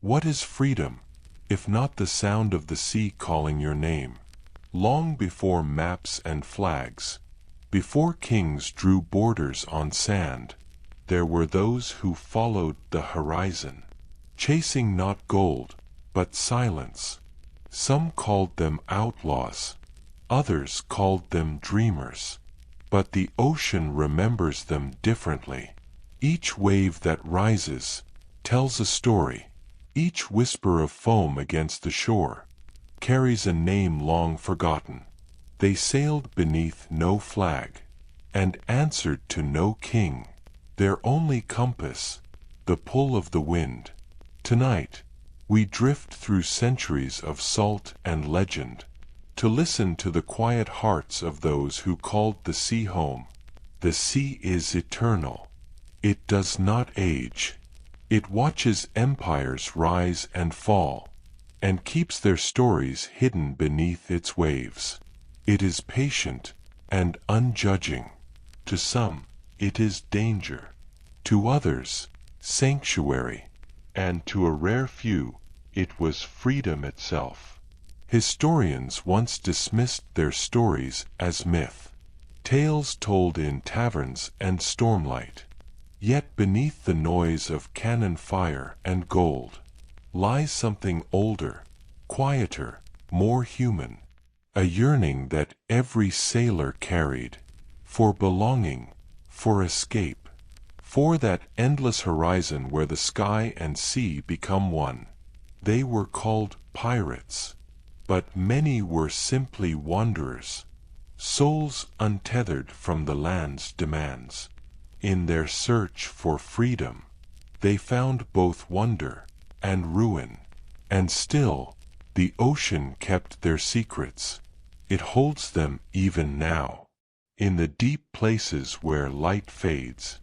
What is freedom, if not the sound of the sea calling your name? Long before maps and flags, before kings drew borders on sand, there were those who followed the horizon, chasing not gold, but silence. Some called them outlaws, others called them dreamers. But the ocean remembers them differently. Each wave that rises tells a story. Each whisper of foam against the shore carries a name long forgotten. They sailed beneath no flag and answered to no king. Their only compass, the pull of the wind. Tonight, we drift through centuries of salt and legend to listen to the quiet hearts of those who called the sea home. The sea is eternal. It does not age. It watches empires rise and fall, and keeps their stories hidden beneath its waves. It is patient and unjudging. To some, it is danger. To others, sanctuary. And to a rare few, it was freedom itself. Historians once dismissed their stories as myth, tales told in taverns and stormlight. Yet beneath the noise of cannon fire and gold lies something older, quieter, more human, a yearning that every sailor carried, for belonging, for escape, for that endless horizon where the sky and sea become one. They were called pirates, but many were simply wanderers, souls untethered from the land's demands. In their search for freedom, they found both wonder and ruin, and still, the ocean kept their secrets. It holds them even now, in the deep places where light fades,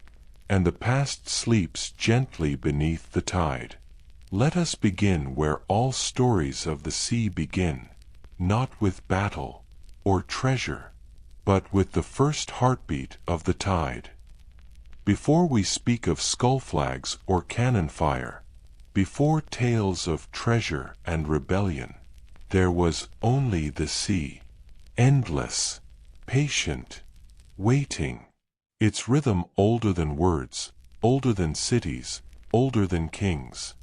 and the past sleeps gently beneath the tide. Let us begin where all stories of the sea begin, not with battle or treasure, but with the first heartbeat of the tide. Before we speak of skull flags or cannon fire, before tales of treasure and rebellion, there was only the sea, endless, patient, waiting, its rhythm older than words, older than cities, older than kings.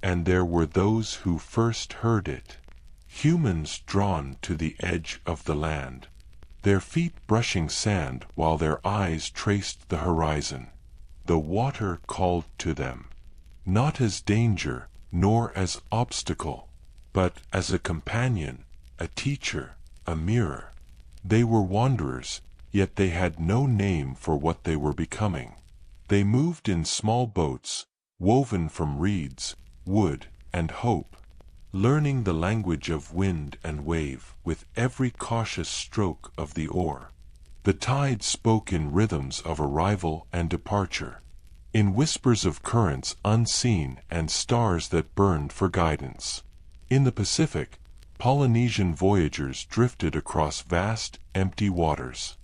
And there were those who first heard it, humans drawn to the edge of the land, their feet brushing sand while their eyes traced the horizon. The water called to them, not as danger nor as obstacle, but as a companion, a teacher, a mirror. They were wanderers, yet they had no name for what they were becoming. They moved in small boats, woven from reeds, wood, and hope, learning the language of wind and wave with every cautious stroke of the oar. The tide spoke in rhythms of arrival and departure, in whispers of currents unseen and stars that burned for guidance. In the Pacific, Polynesian voyagers drifted across vast, empty waters,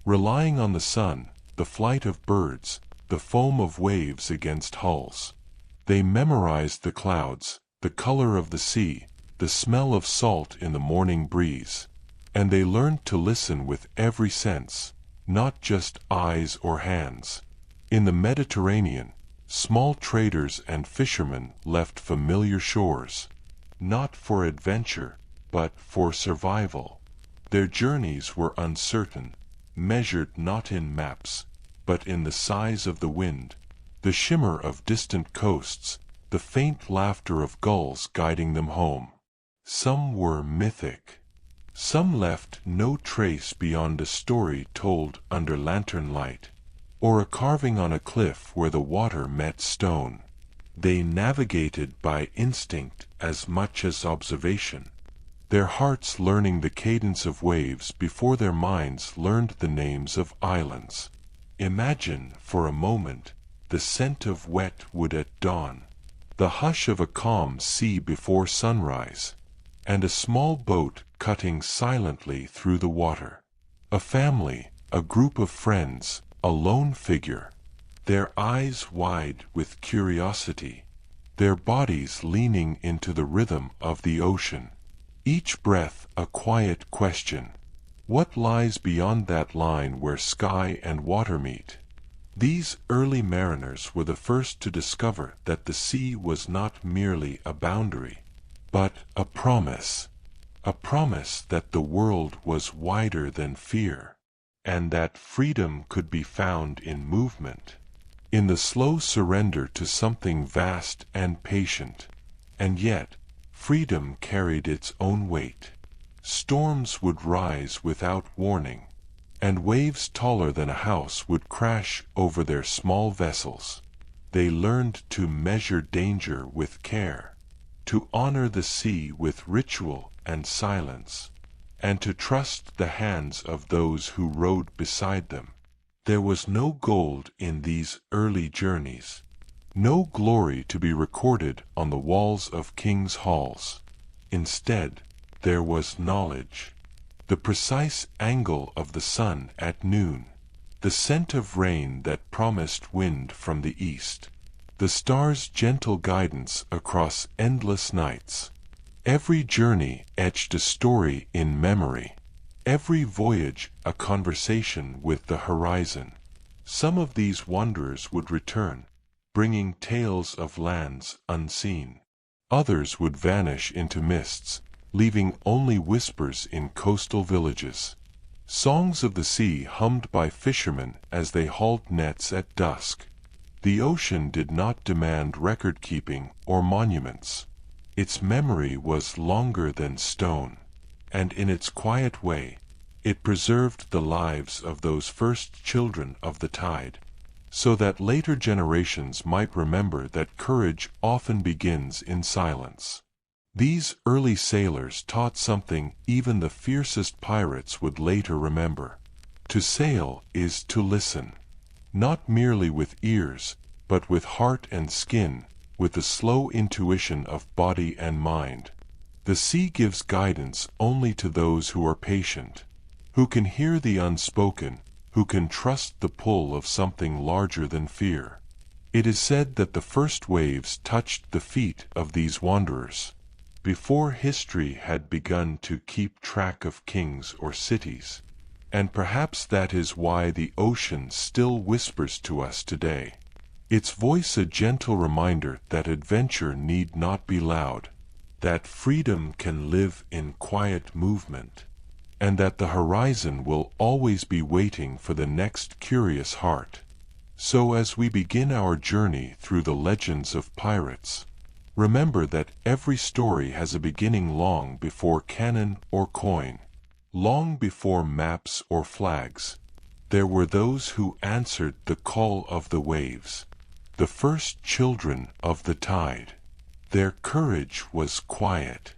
relying on the sun, the flight of birds, the foam of waves against hulls. They memorized the clouds, the color of the sea, the smell of salt in the morning breeze, and they learned to listen with every sense, not just eyes or hands. In the Mediterranean, small traders and fishermen left familiar shores, not for adventure, but for survival. Their journeys were uncertain, measured not in maps, but in the size of the wind, the shimmer of distant coasts, the faint laughter of gulls guiding them home. Some were mythic. Some left no trace beyond a story told under lantern light, or a carving on a cliff where the water met stone. They navigated by instinct as much as observation, their hearts learning the cadence of waves before their minds learned the names of islands. Imagine, for a moment, the scent of wet wood at dawn, the hush of a calm sea before sunrise, and a small boat cutting silently through the water. A family, a group of friends, a lone figure, their eyes wide with curiosity, their bodies leaning into the rhythm of the ocean. Each breath a quiet question. What lies beyond that line where sky and water meet? These early mariners were the first to discover that the sea was not merely a boundary, but a promise that the world was wider than fear, and that freedom could be found in movement, in the slow surrender to something vast and patient. And yet, freedom carried its own weight. Storms would rise without warning, and waves taller than a house would crash over their small vessels. They learned to measure danger with care, to honor the sea with ritual and silence, and to trust the hands of those who rode beside them. There was no gold in these early journeys, no glory to be recorded on the walls of kings' halls. Instead, there was knowledge. The precise angle of the sun at noon, the scent of rain that promised wind from the east, the stars' gentle guidance across endless nights. Every journey etched a story in memory, every voyage a conversation with the horizon. Some of these wanderers would return, bringing tales of lands unseen. Others would vanish into mists, leaving only whispers in coastal villages. Songs of the sea hummed by fishermen as they hauled nets at dusk. The ocean did not demand record-keeping or monuments. Its memory was longer than stone, and in its quiet way, it preserved the lives of those first children of the tide, so that later generations might remember that courage often begins in silence. These early sailors taught something even the fiercest pirates would later remember. To sail is to listen, not merely with ears, but with heart and skin, with the slow intuition of body and mind. The sea gives guidance only to those who are patient, who can hear the unspoken, who can trust the pull of something larger than fear. It is said that the first waves touched the feet of these wanderers, before history had begun to keep track of kings or cities. And perhaps that is why the ocean still whispers to us today. Its voice a gentle reminder that adventure need not be loud, that freedom can live in quiet movement, and that the horizon will always be waiting for the next curious heart. So as we begin our journey through the legends of pirates, remember that every story has a beginning long before cannon or coin, long before maps or flags. There were those who answered the call of the waves, the first children of the tide. Their courage was quiet,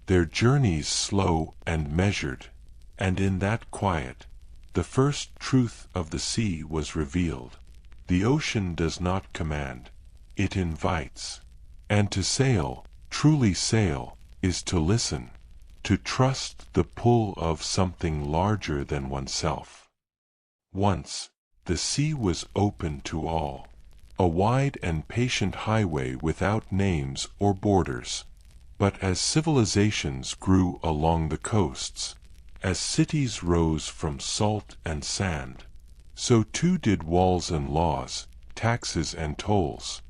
their journeys slow and measured, and in that quiet, the first truth of the sea was revealed. The ocean does not command, it invites. And to sail, truly sail, is to listen, to trust the pull of something larger than oneself. Once, the sea was open to all, a wide and patient highway without names or borders. But as civilizations grew along the coasts, as cities rose from salt and sand, so too did walls and laws, taxes and tolls,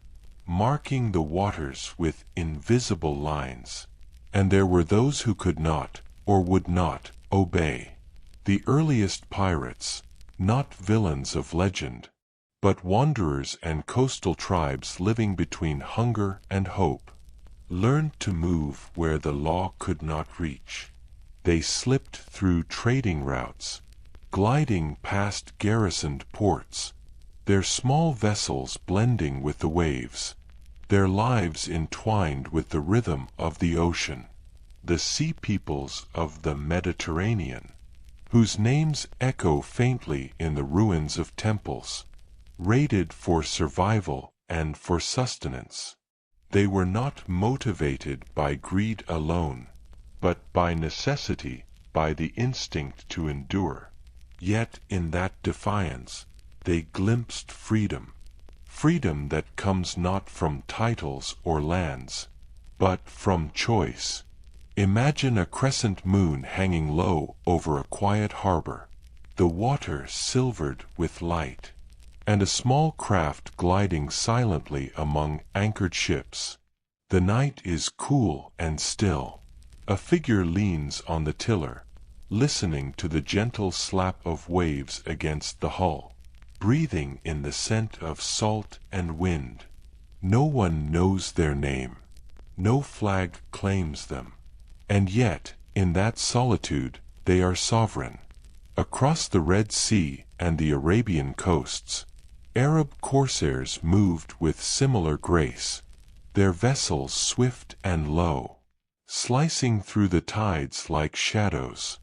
marking the waters with invisible lines. And there were those who could not, or would not, obey. The earliest pirates, not villains of legend, but wanderers and coastal tribes living between hunger and hope, learned to move where the law could not reach. They slipped through trading routes, gliding past garrisoned ports, their small vessels blending with the waves, their lives entwined with the rhythm of the ocean. The sea peoples of the Mediterranean, whose names echo faintly in the ruins of temples, raided for survival and for sustenance. They were not motivated by greed alone, but by necessity, by the instinct to endure. Yet in that defiance, they glimpsed freedom. freedom that comes not from titles or lands, but from choice. Imagine a crescent moon hanging low over a quiet harbor, the water silvered with light, and a small craft gliding silently among anchored ships. The night is cool and still. A figure leans on the tiller, listening to the gentle slap of waves against the hull, breathing in the scent of salt and wind. No one knows their name. No flag claims them. And yet, in that solitude, they are sovereign. Across the Red Sea and the Arabian coasts, Arab corsairs moved with similar grace, their vessels swift and low, slicing through the tides like shadows.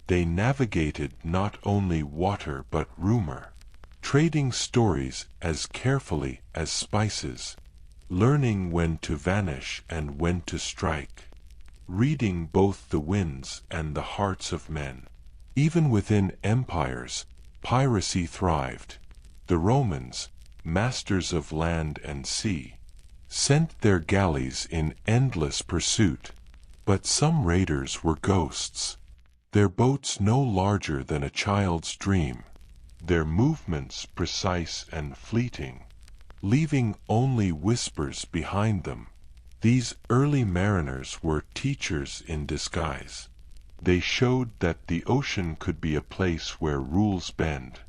They navigated not only water but rumor, trading stories as carefully as spices, learning when to vanish and when to strike, reading both the winds and the hearts of men. Even within empires, piracy thrived. The Romans, masters of land and sea, sent their galleys in endless pursuit, but some raiders were ghosts, their boats no larger than a child's dream, their movements precise and fleeting, leaving only whispers behind them. These early mariners were teachers in disguise. They showed that the ocean could be a place where rules bend,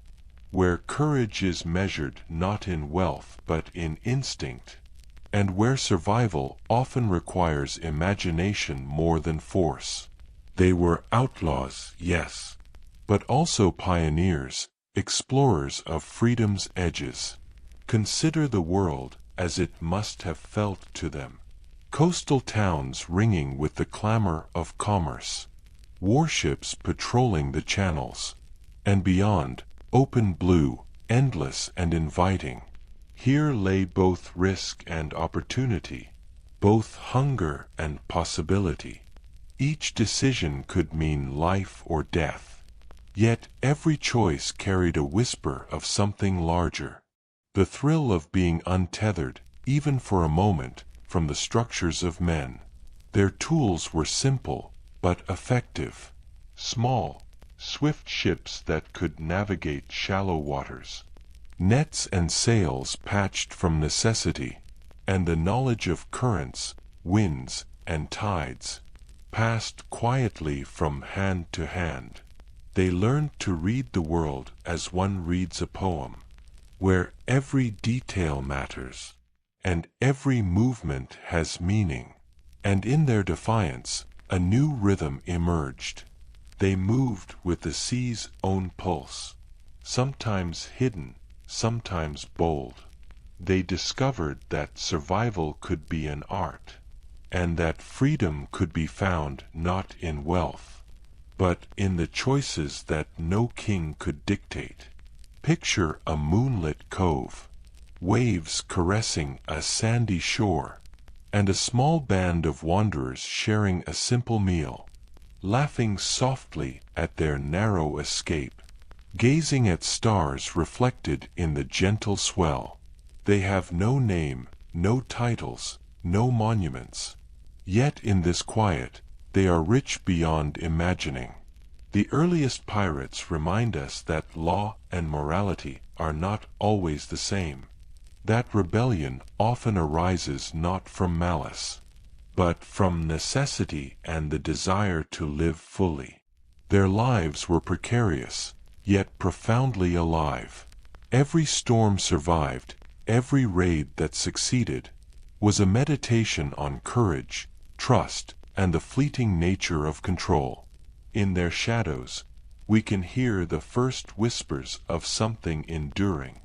where courage is measured not in wealth but in instinct, and where survival often requires imagination more than force. They were outlaws, yes, but also pioneers, explorers of freedom's edges. Consider the world as it must have felt to them. Coastal towns ringing with the clamor of commerce, warships patrolling the channels, and beyond, open blue, endless and inviting. Here lay both risk and opportunity, both hunger and possibility. Each decision could mean life or death, yet every choice carried a whisper of something larger. The thrill of being untethered, even for a moment, from the structures of men. Their tools were simple, but effective. Small, swift ships that could navigate shallow waters. Nets and sails patched from necessity, and the knowledge of currents, winds, and tides, passed quietly from hand to hand. They learned to read the world as one reads a poem, where every detail matters, and every movement has meaning. And in their defiance, a new rhythm emerged. They moved with the sea's own pulse, sometimes hidden, sometimes bold. They discovered that survival could be an art, and that freedom could be found not in wealth, but in the choices that no king could dictate. Picture a moonlit cove, waves caressing a sandy shore, and a small band of wanderers sharing a simple meal, laughing softly at their narrow escape, gazing at stars reflected in the gentle swell. They have no name, no titles, no monuments. Yet in this quiet, they are rich beyond imagining. The earliest pirates remind us that law and morality are not always the same, that rebellion often arises not from malice, but from necessity and the desire to live fully. Their lives were precarious, yet profoundly alive. Every storm survived, every raid that succeeded, was a meditation on courage, trust, and the fleeting nature of control. In their shadows, we can hear the first whispers of something enduring,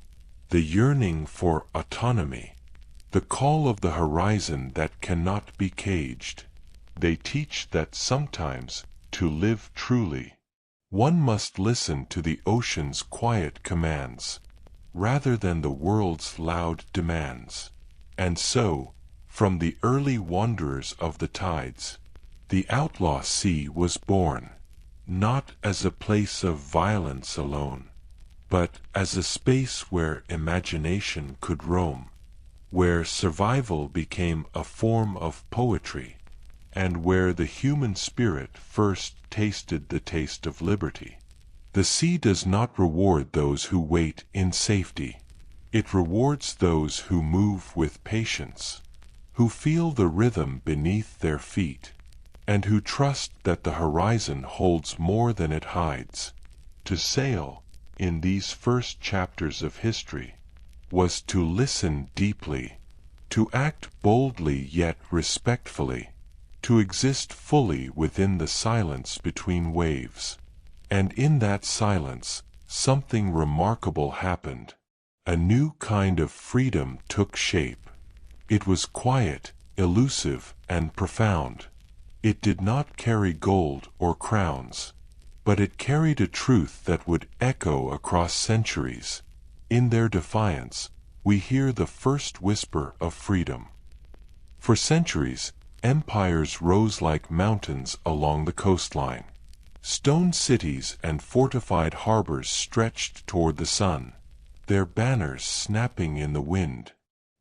the yearning for autonomy, the call of the horizon that cannot be caged. They teach that sometimes, to live truly, one must listen to the ocean's quiet commands, rather than the world's loud demands. And so, from the early wanderers of the tides, the outlaw sea was born, not as a place of violence alone, but as a space where imagination could roam, where survival became a form of poetry, and where the human spirit first tasted the taste of liberty. The sea does not reward those who wait in safety. It rewards those who move with patience, who feel the rhythm beneath their feet, and who trust that the horizon holds more than it hides. To sail, in these first chapters of history, was to listen deeply, to act boldly yet respectfully, to exist fully within the silence between waves. And in that silence, something remarkable happened. A new kind of freedom took shape. It was quiet, elusive, and profound. It did not carry gold or crowns, but it carried a truth that would echo across centuries. In their defiance, we hear the first whisper of freedom. For centuries, empires rose like mountains along the coastline. Stone cities and fortified harbors stretched toward the sun, their banners snapping in the wind,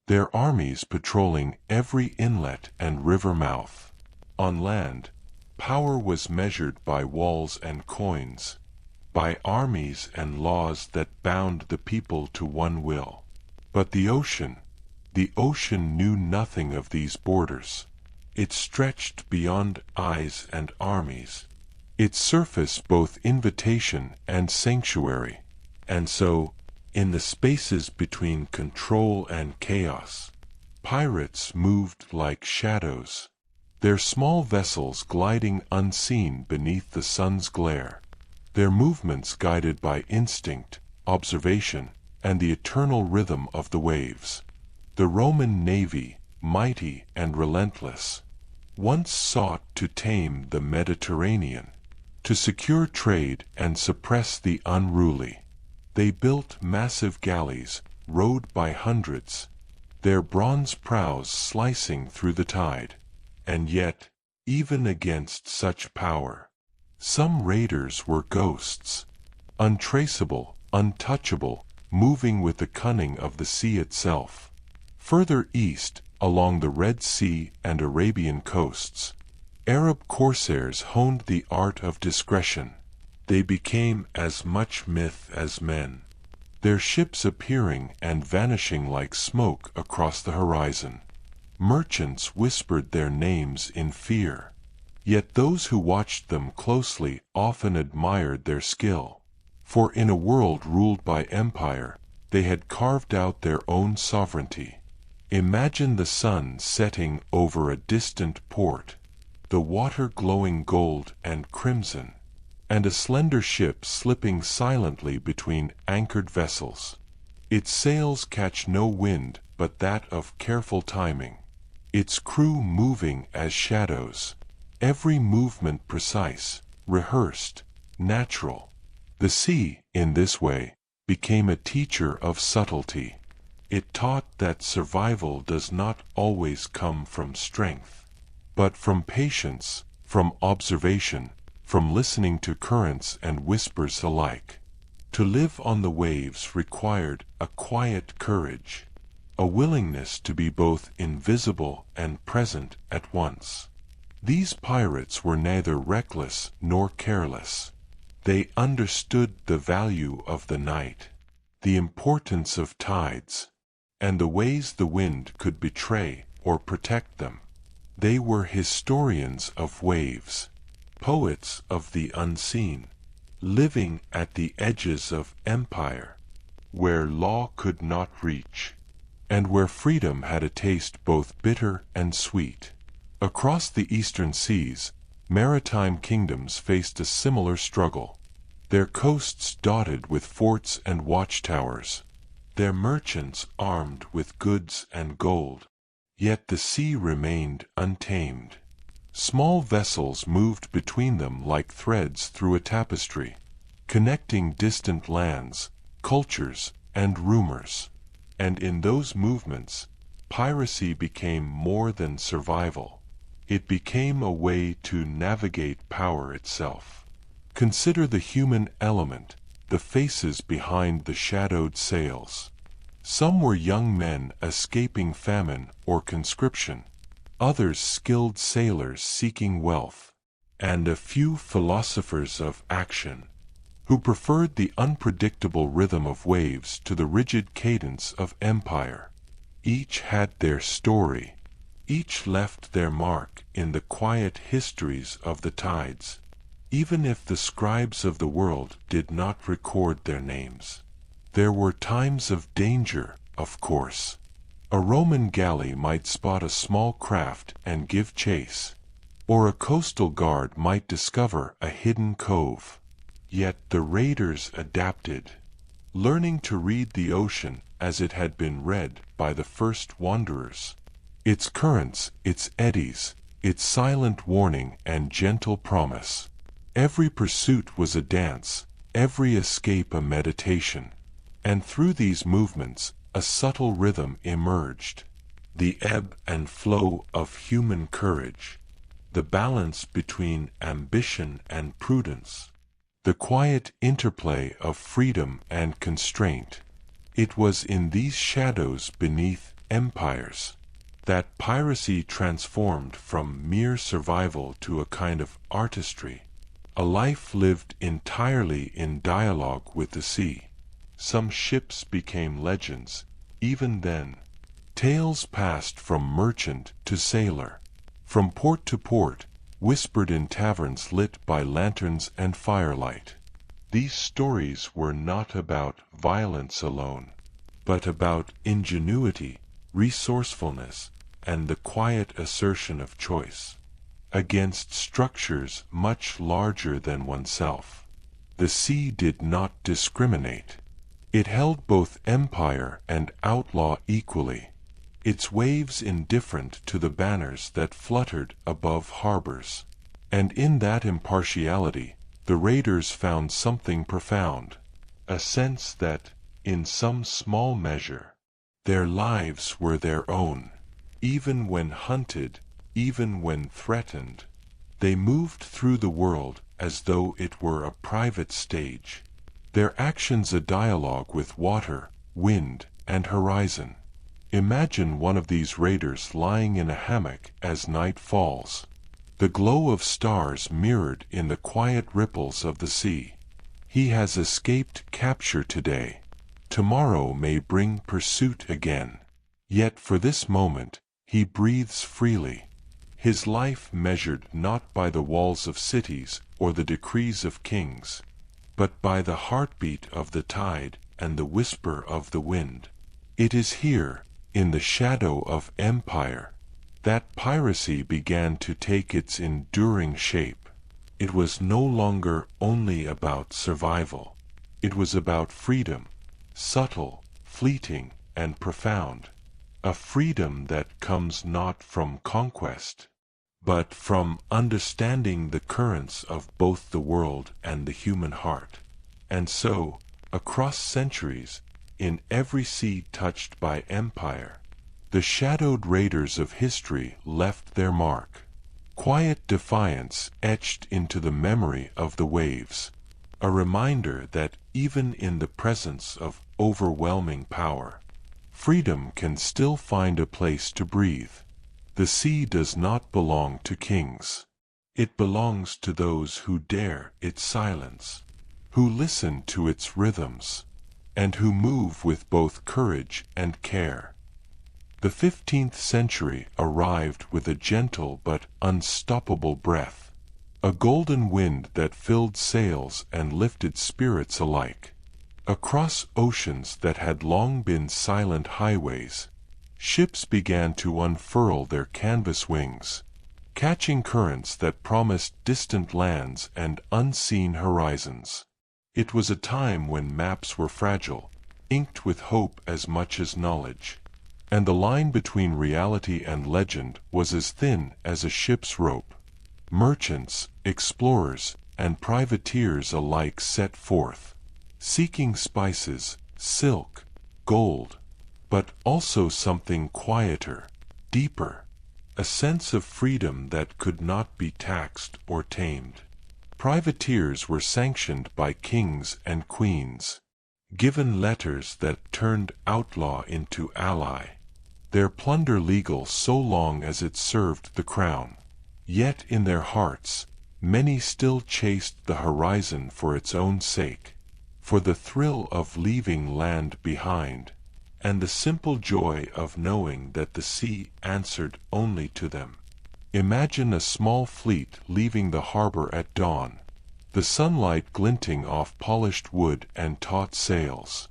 their armies patrolling every inlet and river mouth. On land, power was measured by walls and coins, by armies and laws that bound the people to one will. But the ocean knew nothing of these borders. It stretched beyond eyes and armies. Its surface both invitation and sanctuary. And so, in the spaces between control and chaos, pirates moved like shadows, their small vessels gliding unseen beneath the sun's glare, their movements guided by instinct, observation, and the eternal rhythm of the waves. The Roman navy, mighty and relentless, once sought to tame the Mediterranean, to secure trade and suppress the unruly. They built massive galleys, rowed by hundreds, their bronze prows slicing through the tide. And yet, even against such power, some raiders were ghosts, untraceable, untouchable, moving with the cunning of the sea itself. Further east, along the Red Sea and Arabian coasts, Arab corsairs honed the art of discretion. They became as much myth as men, their ships appearing and vanishing like smoke across the horizon. Merchants whispered their names in fear, yet those who watched them closely often admired their skill. For in a world ruled by empire, they had carved out their own sovereignty. Imagine the sun setting over a distant port, the water glowing gold and crimson, and a slender ship slipping silently between anchored vessels. Its sails catch no wind but that of careful timing, its crew moving as shadows, every movement precise, rehearsed, natural. The sea, in this way, became a teacher of subtlety. It taught that survival does not always come from strength, but from patience, from observation, from listening to currents and whispers alike. To live on the waves required a quiet courage, a willingness to be both invisible and present at once. These pirates were neither reckless nor careless. They understood the value of the night, the importance of tides, and the ways the wind could betray or protect them. They were historians of waves, poets of the unseen, living at the edges of empire, where law could not reach, and where freedom had a taste both bitter and sweet. Across the eastern seas, maritime kingdoms faced a similar struggle, their coasts dotted with forts and watchtowers, their merchants armed with goods and gold. Yet the sea remained untamed. Small vessels moved between them like threads through a tapestry, connecting distant lands, cultures, and rumors. And in those movements, piracy became more than survival. It became a way to navigate power itself. Consider the human element, the faces behind the shadowed sails. Some were young men escaping famine or conscription, others skilled sailors seeking wealth, and a few philosophers of action, who preferred the unpredictable rhythm of waves to the rigid cadence of empire. Each had their story, each left their mark in the quiet histories of the tides, even if the scribes of the world did not record their names. There were times of danger, of course. A Roman galley might spot a small craft and give chase, or a coastal guard might discover a hidden cove. Yet the raiders adapted, learning to read the ocean as it had been read by the first wanderers. Its currents, its eddies, its silent warning and gentle promise. Every pursuit was a dance, every escape a meditation. And through these movements, a subtle rhythm emerged. The ebb and flow of human courage. The balance between ambition and prudence. The quiet interplay of freedom and constraint. It was in these shadows beneath empires that piracy transformed from mere survival to a kind of artistry, a life lived entirely in dialogue with the sea. Some ships became legends, even then. Tales passed from merchant to sailor, from port to port, whispered in taverns lit by lanterns and firelight. These stories were not about violence alone, but about ingenuity, resourcefulness, and the quiet assertion of choice, against structures much larger than oneself. The sea did not discriminate. It held both empire and outlaw equally, its waves indifferent to the banners that fluttered above harbors. And in that impartiality, the raiders found something profound, a sense that, in some small measure, their lives were their own. Even when hunted, even when threatened, they moved through the world as though it were a private stage, their actions a dialogue with water, wind, and horizon. Imagine one of these raiders lying in a hammock as night falls, the glow of stars mirrored in the quiet ripples of the sea. He has escaped capture today. Tomorrow may bring pursuit again. Yet for this moment, he breathes freely. His life measured not by the walls of cities or the decrees of kings, but by the heartbeat of the tide and the whisper of the wind. It is here, in the shadow of empire, that piracy began to take its enduring shape. It was no longer only about survival. It was about freedom, subtle, fleeting, and profound. A freedom that comes not from conquest, but from understanding the currents of both the world and the human heart. And so, across centuries, in every sea touched by empire, the shadowed raiders of history left their mark. Quiet defiance etched into the memory of the waves, a reminder that even in the presence of overwhelming power, freedom can still find a place to breathe. The sea does not belong to kings. It belongs to those who dare its silence, who listen to its rhythms, and who move with both courage and care. The 15th century arrived with a gentle but unstoppable breath, a golden wind that filled sails and lifted spirits alike. Across oceans that had long been silent highways, ships began to unfurl their canvas wings, catching currents that promised distant lands and unseen horizons. It was a time when maps were fragile, inked with hope as much as knowledge, and the line between reality and legend was as thin as a ship's rope. Merchants, explorers, and privateers alike set forth, seeking spices, silk, gold, but also something quieter, deeper, a sense of freedom that could not be taxed or tamed. Privateers were sanctioned by kings and queens, given letters that turned outlaw into ally, their plunder legal so long as it served the crown. Yet in their hearts, many still chased the horizon for its own sake, for the thrill of leaving land behind, and the simple joy of knowing that the sea answered only to them. Imagine a small fleet leaving the harbor at dawn, the sunlight glinting off polished wood and taut sails.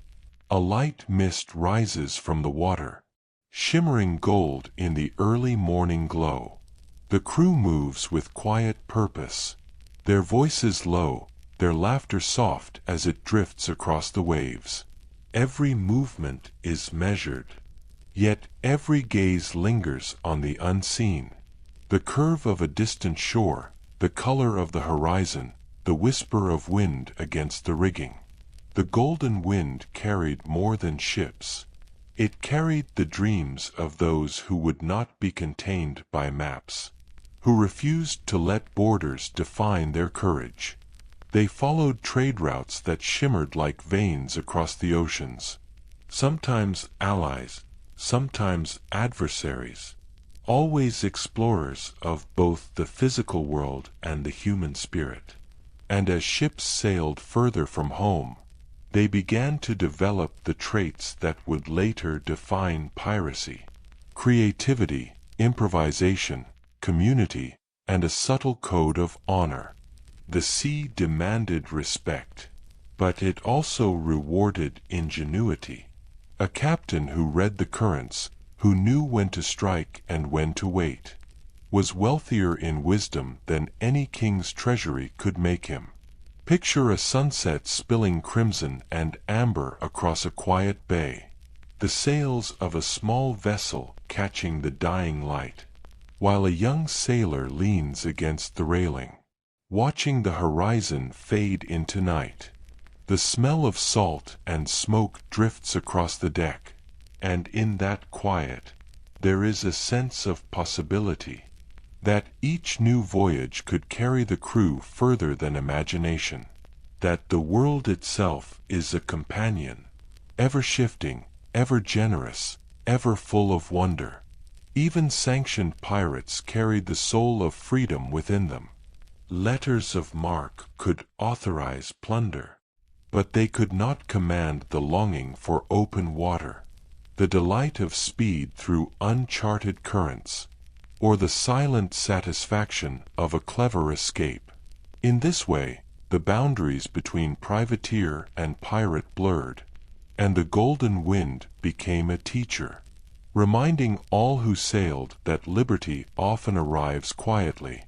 A light mist rises from the water, shimmering gold in the early morning glow. The crew moves with quiet purpose, their voices low, their laughter soft as it drifts across the waves. Every movement is measured, yet every gaze lingers on the unseen. The curve of a distant shore, the color of the horizon, the whisper of wind against the rigging. The golden wind carried more than ships. It carried the dreams of those who would not be contained by maps, who refused to let borders define their courage. They followed trade routes that shimmered like veins across the oceans, sometimes allies, sometimes adversaries, always explorers of both the physical world and the human spirit. And as ships sailed further from home, they began to develop the traits that would later define piracy: creativity, improvisation, community, and a subtle code of honor. The sea demanded respect, but it also rewarded ingenuity. A captain who read the currents, who knew when to strike and when to wait, was wealthier in wisdom than any king's treasury could make him. Picture a sunset spilling crimson and amber across a quiet bay, the sails of a small vessel catching the dying light, while a young sailor leans against the railing, watching the horizon fade into night. The smell of salt and smoke drifts across the deck, and in that quiet, there is a sense of possibility, that each new voyage could carry the crew further than imagination, that the world itself is a companion, ever shifting, ever generous, ever full of wonder. Even sanctioned pirates carried the soul of freedom within them. Letters of marque could authorize plunder, but they could not command the longing for open water, the delight of speed through uncharted currents, or the silent satisfaction of a clever escape. In this way, the boundaries between privateer and pirate blurred, and the golden wind became a teacher, reminding all who sailed that liberty often arrives quietly,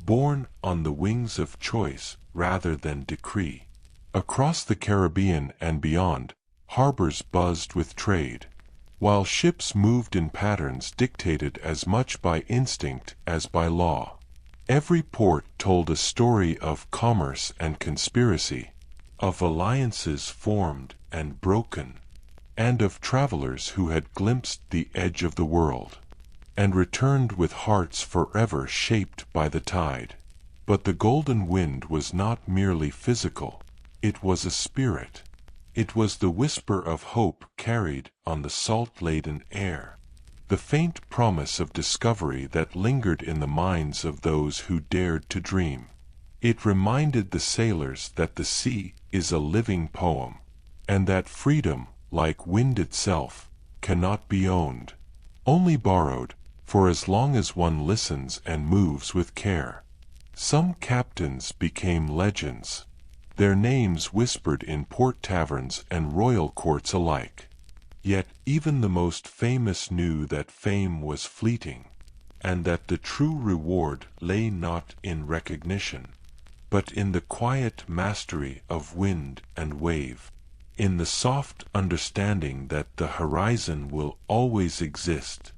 borne on the wings of choice rather than decree. Across the Caribbean and beyond, harbors buzzed with trade, while ships moved in patterns dictated as much by instinct as by law. Every port told a story of commerce and conspiracy, of alliances formed and broken, and of travelers who had glimpsed the edge of the world, and returned with hearts forever shaped by the tide. But the golden wind was not merely physical, it was a spirit. It was the whisper of hope carried on the salt-laden air, the faint promise of discovery that lingered in the minds of those who dared to dream. It reminded the sailors that the sea is a living poem, and that freedom, like wind itself, cannot be owned, only borrowed, for as long as one listens and moves with care. Some captains became legends, their names whispered in port taverns and royal courts alike. Yet even the most famous knew that fame was fleeting, and that the true reward lay not in recognition, but in the quiet mastery of wind and wave, in the soft understanding that the horizon will always exist,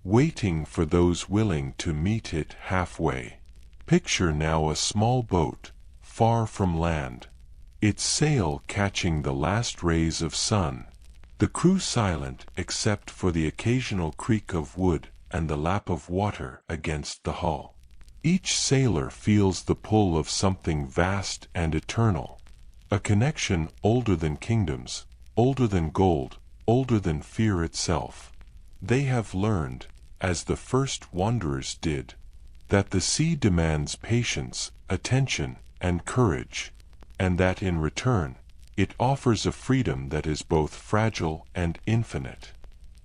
waiting for those willing to meet it halfway. Picture now a small boat, far from land, its sail catching the last rays of sun, the crew silent except for the occasional creak of wood and the lap of water against the hull. Each sailor feels the pull of something vast and eternal, a connection older than kingdoms, older than gold, older than fear itself. They have learned, as the first wanderers did, that the sea demands patience, attention, and courage, and that in return, it offers a freedom that is both fragile and infinite.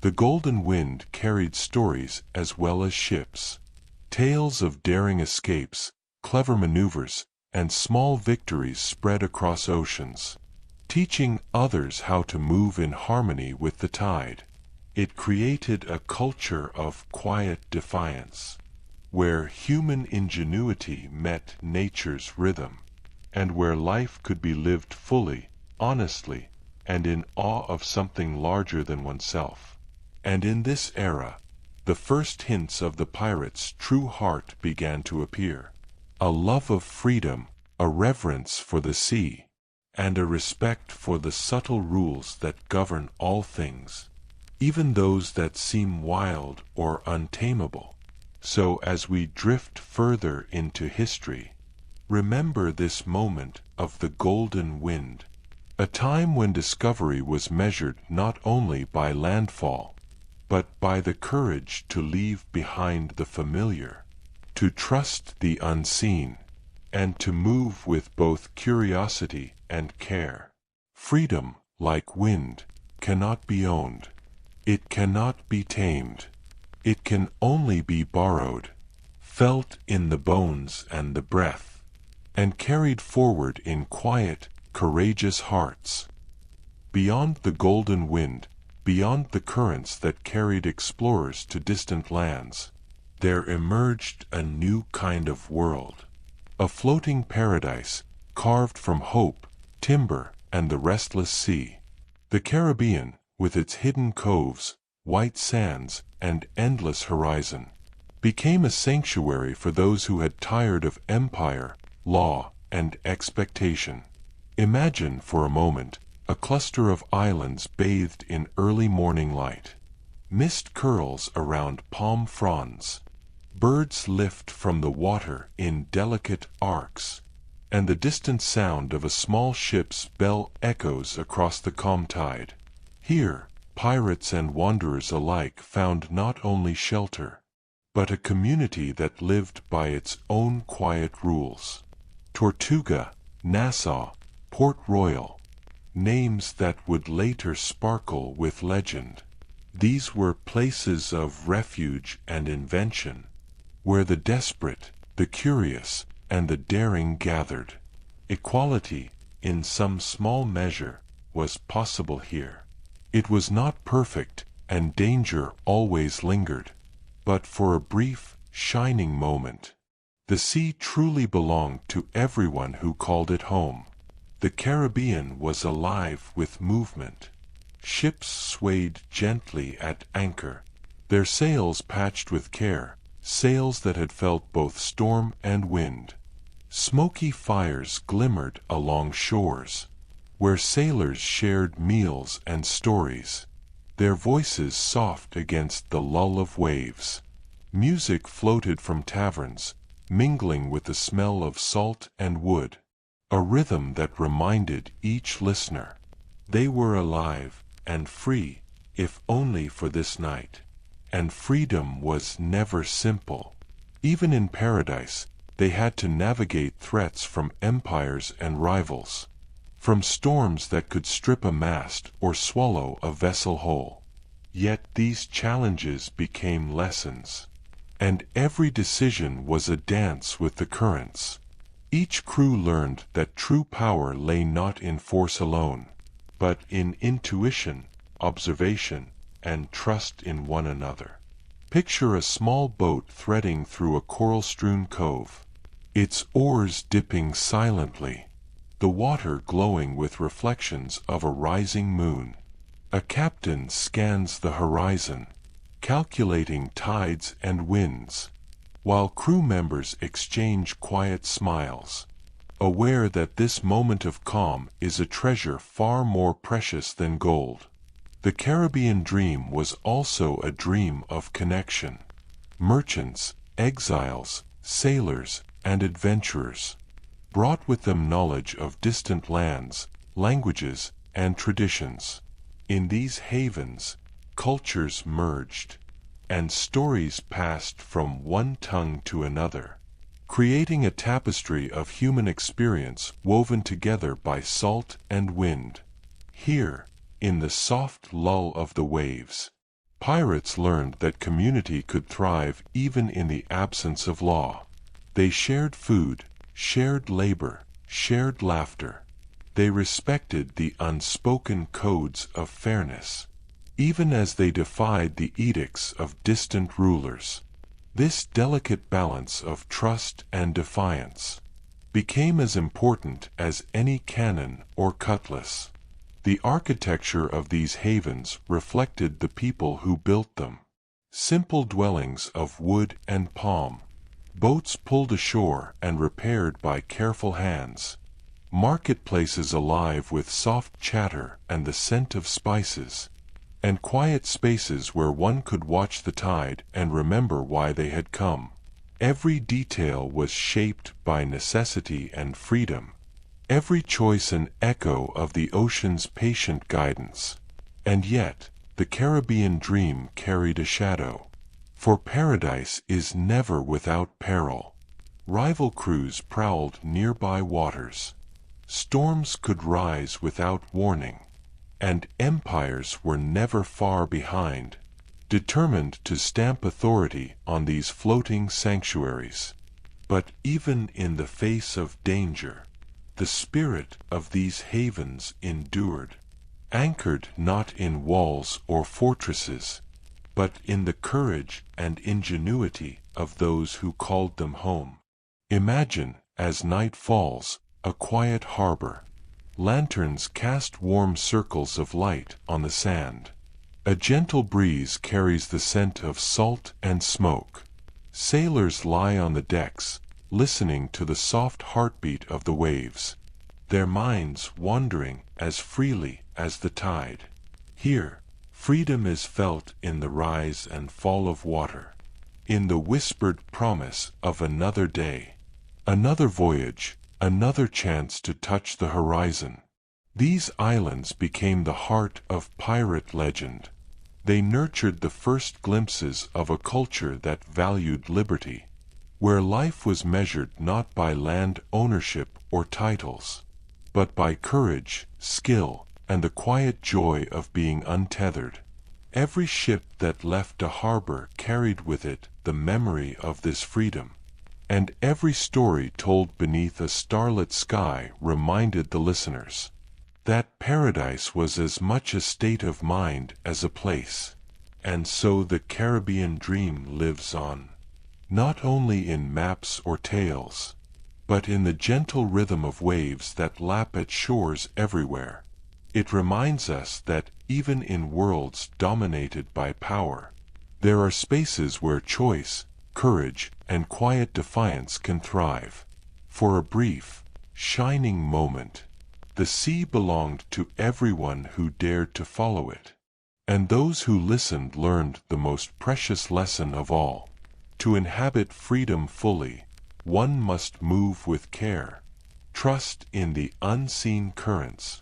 The Golden Wind carried stories as well as ships, tales of daring escapes, clever maneuvers, and small victories spread across oceans, teaching others how to move in harmony with the tide. It created a culture of quiet defiance, where human ingenuity met nature's rhythm, and where life could be lived fully, honestly, and in awe of something larger than oneself. And in this era, the first hints of the pirate's true heart began to appear. A love of freedom, a reverence for the sea, and a respect for the subtle rules that govern all things, even those that seem wild or untamable. So as we drift further into history, remember this moment of the Golden Wind, a time when discovery was measured not only by landfall, but by the courage to leave behind the familiar, to trust the unseen, and to move with both curiosity and care. Freedom, like wind, cannot be owned. It cannot be tamed. It can only be borrowed, felt in the bones and the breath, and carried forward in quiet, courageous hearts. Beyond the Golden Wind, beyond the currents that carried explorers to distant lands, there emerged a new kind of world, a floating paradise carved from hope, timber, and the restless sea. The Caribbean, with its hidden coves, white sands, and endless horizon, became a sanctuary for those who had tired of empire, law, and expectation. Imagine for a moment a cluster of islands bathed in early morning light. Mist curls around palm fronds. Birds lift from the water in delicate arcs, and the distant sound of a small ship's bell echoes across the calm tide. Here, pirates and wanderers alike found not only shelter, but a community that lived by its own quiet rules. Tortuga, Nassau, Port Royal, names that would later sparkle with legend. These were places of refuge and invention, where the desperate, the curious, and the daring gathered. Equality, in some small measure, was possible here. It was not perfect, and danger always lingered, but for a brief, shining moment, the sea truly belonged to everyone who called it home. The Caribbean was alive with movement. Ships swayed gently at anchor, their sails patched with care, sails that had felt both storm and wind. Smoky fires glimmered along shores, where sailors shared meals and stories, their voices soft against the lull of waves. Music floated from taverns, mingling with the smell of salt and wood, a rhythm that reminded each listener they were alive and free, if only for this night. And freedom was never simple. Even in paradise, they had to navigate threats from empires and rivals, from storms that could strip a mast or swallow a vessel whole. Yet these challenges became lessons, and every decision was a dance with the currents. Each crew learned that true power lay not in force alone, but in intuition, observation, and trust in one another. Picture a small boat threading through a coral-strewn cove, its oars dipping silently, the water glowing with reflections of a rising moon. A captain scans the horizon, calculating tides and winds, while crew members exchange quiet smiles, aware that this moment of calm is a treasure far more precious than gold. The Caribbean dream was also a dream of connection. Merchants, exiles, sailors, and adventurers, brought with them knowledge of distant lands, languages, and traditions. In these havens, cultures merged, and stories passed from one tongue to another, creating a tapestry of human experience woven together by salt and wind. Here, in the soft lull of the waves, pirates learned that community could thrive even in the absence of law. They shared food, shared labor, shared laughter. They respected the unspoken codes of fairness, even as they defied the edicts of distant rulers. This delicate balance of trust and defiance became as important as any cannon or cutlass. The architecture of these havens reflected the people who built them. Simple dwellings of wood and palm, boats pulled ashore and repaired by careful hands, marketplaces alive with soft chatter and the scent of spices, and quiet spaces where one could watch the tide and remember why they had come. Every detail was shaped by necessity and freedom, every choice an echo of the ocean's patient guidance. And yet, the Caribbean dream carried a shadow. For paradise is never without peril. Rival crews prowled nearby waters. Storms could rise without warning, and empires were never far behind, determined to stamp authority on these floating sanctuaries. But even in the face of danger, the spirit of these havens endured, anchored not in walls or fortresses, but in the courage and ingenuity of those who called them home. Imagine, as night falls, a quiet harbor. Lanterns cast warm circles of light on the sand. A gentle breeze carries the scent of salt and smoke. Sailors lie on the decks, listening to the soft heartbeat of the waves, their minds wandering as freely as the tide. Here, freedom is felt in the rise and fall of water, in the whispered promise of another day, another voyage, another chance to touch the horizon. These islands became the heart of pirate legend. They nurtured the first glimpses of a culture that valued liberty, where life was measured not by land ownership or titles, but by courage, skill, and the quiet joy of being untethered. Every ship that left a harbor carried with it the memory of this freedom, and every story told beneath a starlit sky reminded the listeners that paradise was as much a state of mind as a place. And so the Caribbean dream lives on, not only in maps or tales, but in the gentle rhythm of waves that lap at shores everywhere. It reminds us that even in worlds dominated by power, there are spaces where choice, courage, and quiet defiance can thrive. For a brief, shining moment, the sea belonged to everyone who dared to follow it. And those who listened learned the most precious lesson of all. To inhabit freedom fully, one must move with care, trust in the unseen currents,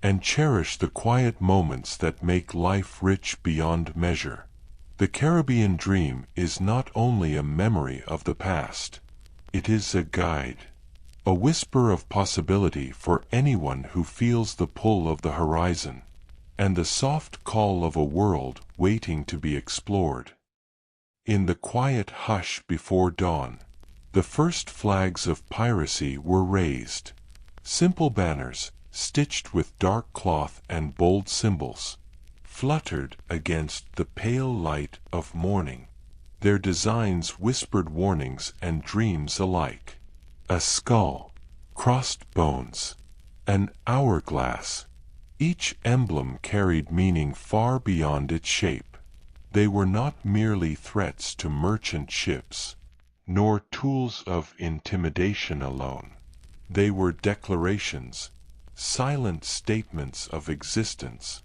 and cherish the quiet moments that make life rich beyond measure. The Caribbean dream is not only a memory of the past, it is a guide, a whisper of possibility for anyone who feels the pull of the horizon, and the soft call of a world waiting to be explored. In the quiet hush before dawn, the first flags of piracy were raised. Simple banners, stitched with dark cloth and bold symbols, fluttered against the pale light of morning. Their designs whispered warnings and dreams alike. A skull, crossed bones, an hourglass. Each emblem carried meaning far beyond its shape. They were not merely threats to merchant ships, nor tools of intimidation alone. They were declarations, silent statements of existence,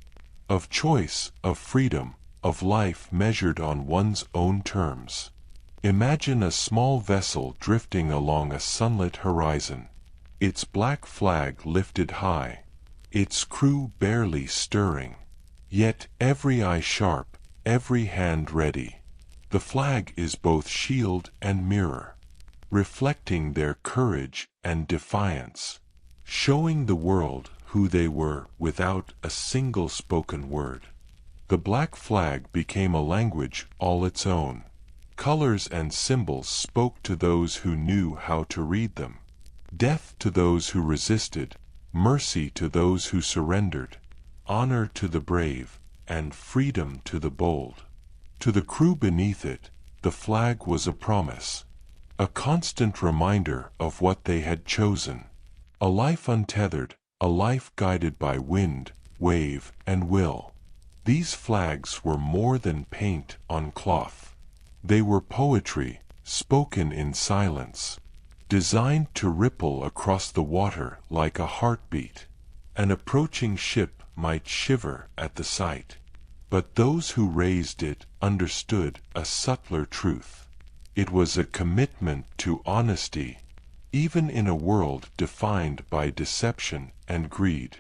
of choice, of freedom, of life measured on one's own terms. Imagine a small vessel drifting along a sunlit horizon, its black flag lifted high, its crew barely stirring, yet every eye sharp, every hand ready. The flag is both shield and mirror, reflecting their courage and defiance, showing the world who they were without a single spoken word. The black flag became a language all its own. Colors and symbols spoke to those who knew how to read them. Death to those who resisted, mercy to those who surrendered, honor to the brave, and freedom to the bold. To the crew beneath it, the flag was a promise, a constant reminder of what they had chosen. A life untethered, a life guided by wind, wave, and will. These flags were more than paint on cloth. They were poetry, spoken in silence, designed to ripple across the water like a heartbeat. An approaching ship might shiver at the sight, but those who raised it understood a subtler truth. It was a commitment to honesty, even in a world defined by deception and greed.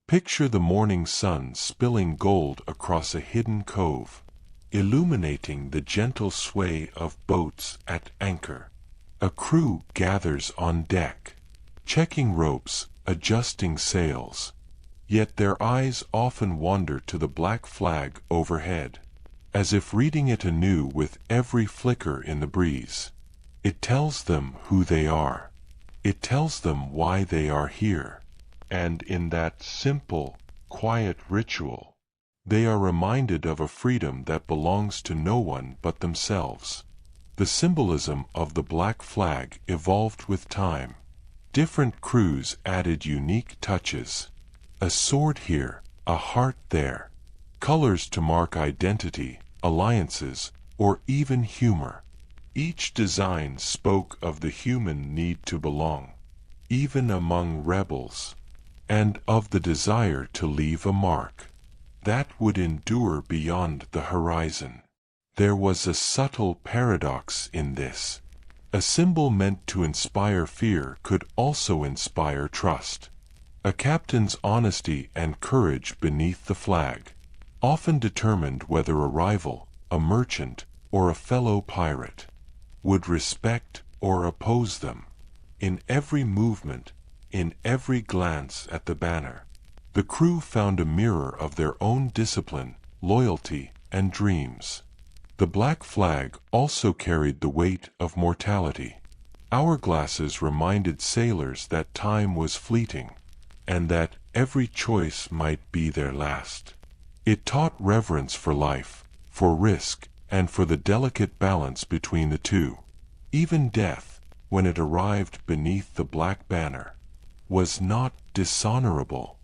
Picture the morning sun spilling gold across a hidden cove, illuminating the gentle sway of boats at anchor. A crew gathers on deck, checking ropes, adjusting sails, yet their eyes often wander to the black flag overhead, as if reading it anew with every flicker in the breeze. It tells them who they are. It tells them why they are here. And in that simple, quiet ritual, they are reminded of a freedom that belongs to no one but themselves. The symbolism of the black flag evolved with time. Different crews added unique touches. A sword here, a heart there. Colors to mark identity, alliances, or even humor. Each design spoke of the human need to belong, even among rebels, and of the desire to leave a mark that would endure beyond the horizon. There was a subtle paradox in this. A symbol meant to inspire fear could also inspire trust. A captain's honesty and courage beneath the flag often determined whether a rival, a merchant, or a fellow pirate would respect or oppose them. In every movement, in every glance at the banner, the crew found a mirror of their own discipline, loyalty, and dreams. The black flag also carried the weight of mortality. Hourglasses reminded sailors that time was fleeting, and that every choice might be their last. It taught reverence for life, for risk, and for the delicate balance between the two. Even death, when it arrived beneath the black banner, was not dishonorable.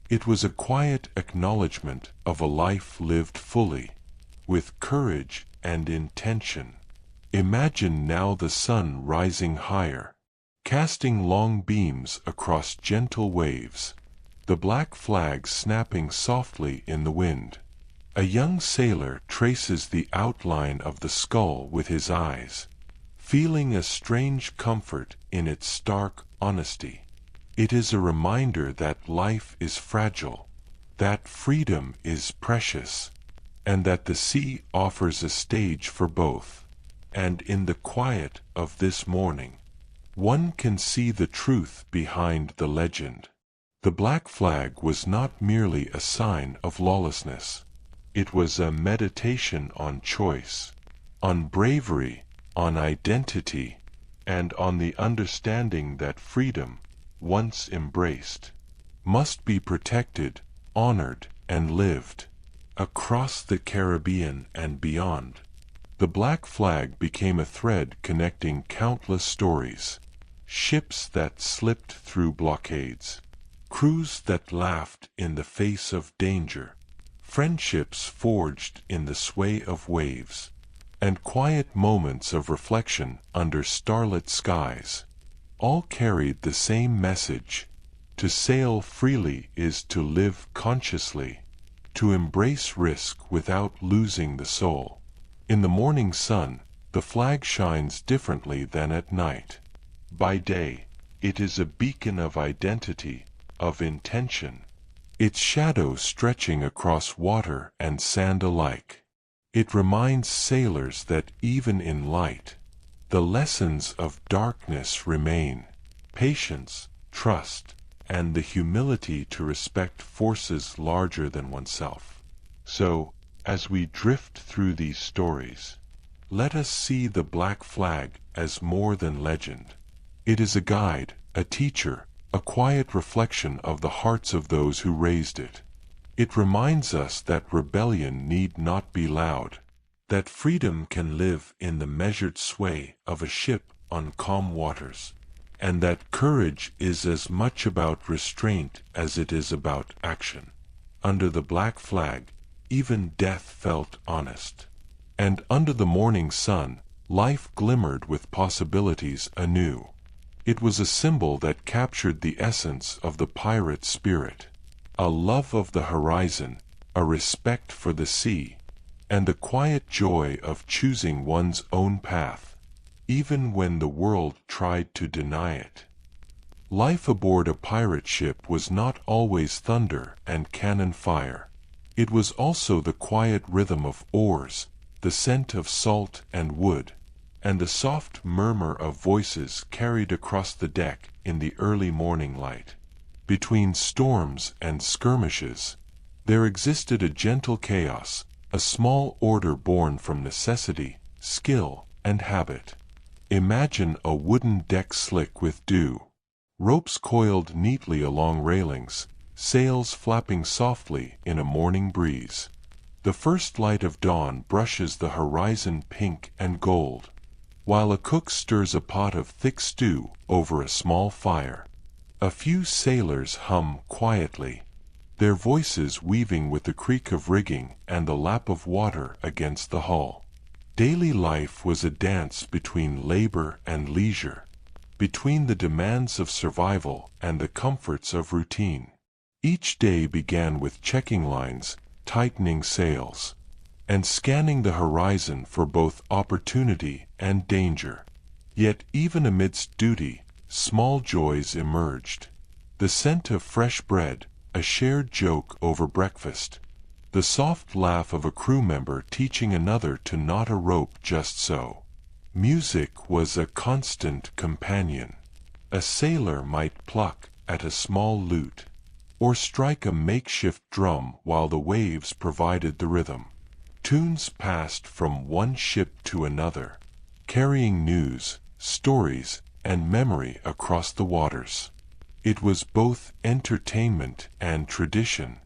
It was a quiet acknowledgment of a life lived fully, with courage and intention. Imagine now the sun rising higher, casting long beams across gentle waves, the black flag snapping softly in the wind. A young sailor traces the outline of the skull with his eyes, feeling a strange comfort in its stark honesty. It is a reminder that life is fragile, that freedom is precious, and that the sea offers a stage for both. And in the quiet of this morning, one can see the truth behind the legend. The black flag was not merely a sign of lawlessness. It was a meditation on choice, on bravery, on identity, and on the understanding that freedom, once embraced, must be protected, honored, and lived. Across the Caribbean and beyond, the black flag became a thread connecting countless stories. Ships that slipped through blockades, crews that laughed in the face of danger, friendships forged in the sway of waves, and quiet moments of reflection under starlit skies. All carried the same message. To sail freely is to live consciously, to embrace risk without losing the soul. In the morning sun, the flag shines differently than at night. By day, it is a beacon of identity, of intention, its shadow stretching across water and sand alike. It reminds sailors that even in light, the lessons of darkness remain: patience, trust, and the humility to respect forces larger than oneself. So, as we drift through these stories, let us see the Black Flag as more than legend. It is a guide, a teacher, a quiet reflection of the hearts of those who raised it. It reminds us that rebellion need not be loud, that freedom can live in the measured sway of a ship on calm waters, and that courage is as much about restraint as it is about action. Under the Black Flag, even death felt honest. And under the morning sun, life glimmered with possibilities anew. It was a symbol that captured the essence of the pirate spirit: a love of the horizon, a respect for the sea, and the quiet joy of choosing one's own path, even when the world tried to deny it. Life aboard a pirate ship was not always thunder and cannon fire. It was also the quiet rhythm of oars, the scent of salt and wood, and the soft murmur of voices carried across the deck in the early morning light. Between storms and skirmishes, there existed a gentle chaos, a small order born from necessity, skill, and habit. Imagine a wooden deck slick with dew, ropes coiled neatly along railings, sails flapping softly in a morning breeze. The first light of dawn brushes the horizon pink and gold, while a cook stirs a pot of thick stew over a small fire. A few sailors hum quietly, their voices weaving with the creak of rigging and the lap of water against the hull. Daily life was a dance between labor and leisure, between the demands of survival and the comforts of routine. Each day began with checking lines, tightening sails, and scanning the horizon for both opportunity and danger. Yet even amidst duty, small joys emerged. The scent of fresh bread, a shared joke over breakfast, the soft laugh of a crew member teaching another to knot a rope just so. Music was a constant companion. A sailor might pluck at a small lute, or strike a makeshift drum while the waves provided the rhythm. Tunes passed from one ship to another, carrying news, stories, and memory across the waters. It was both entertainment and tradition,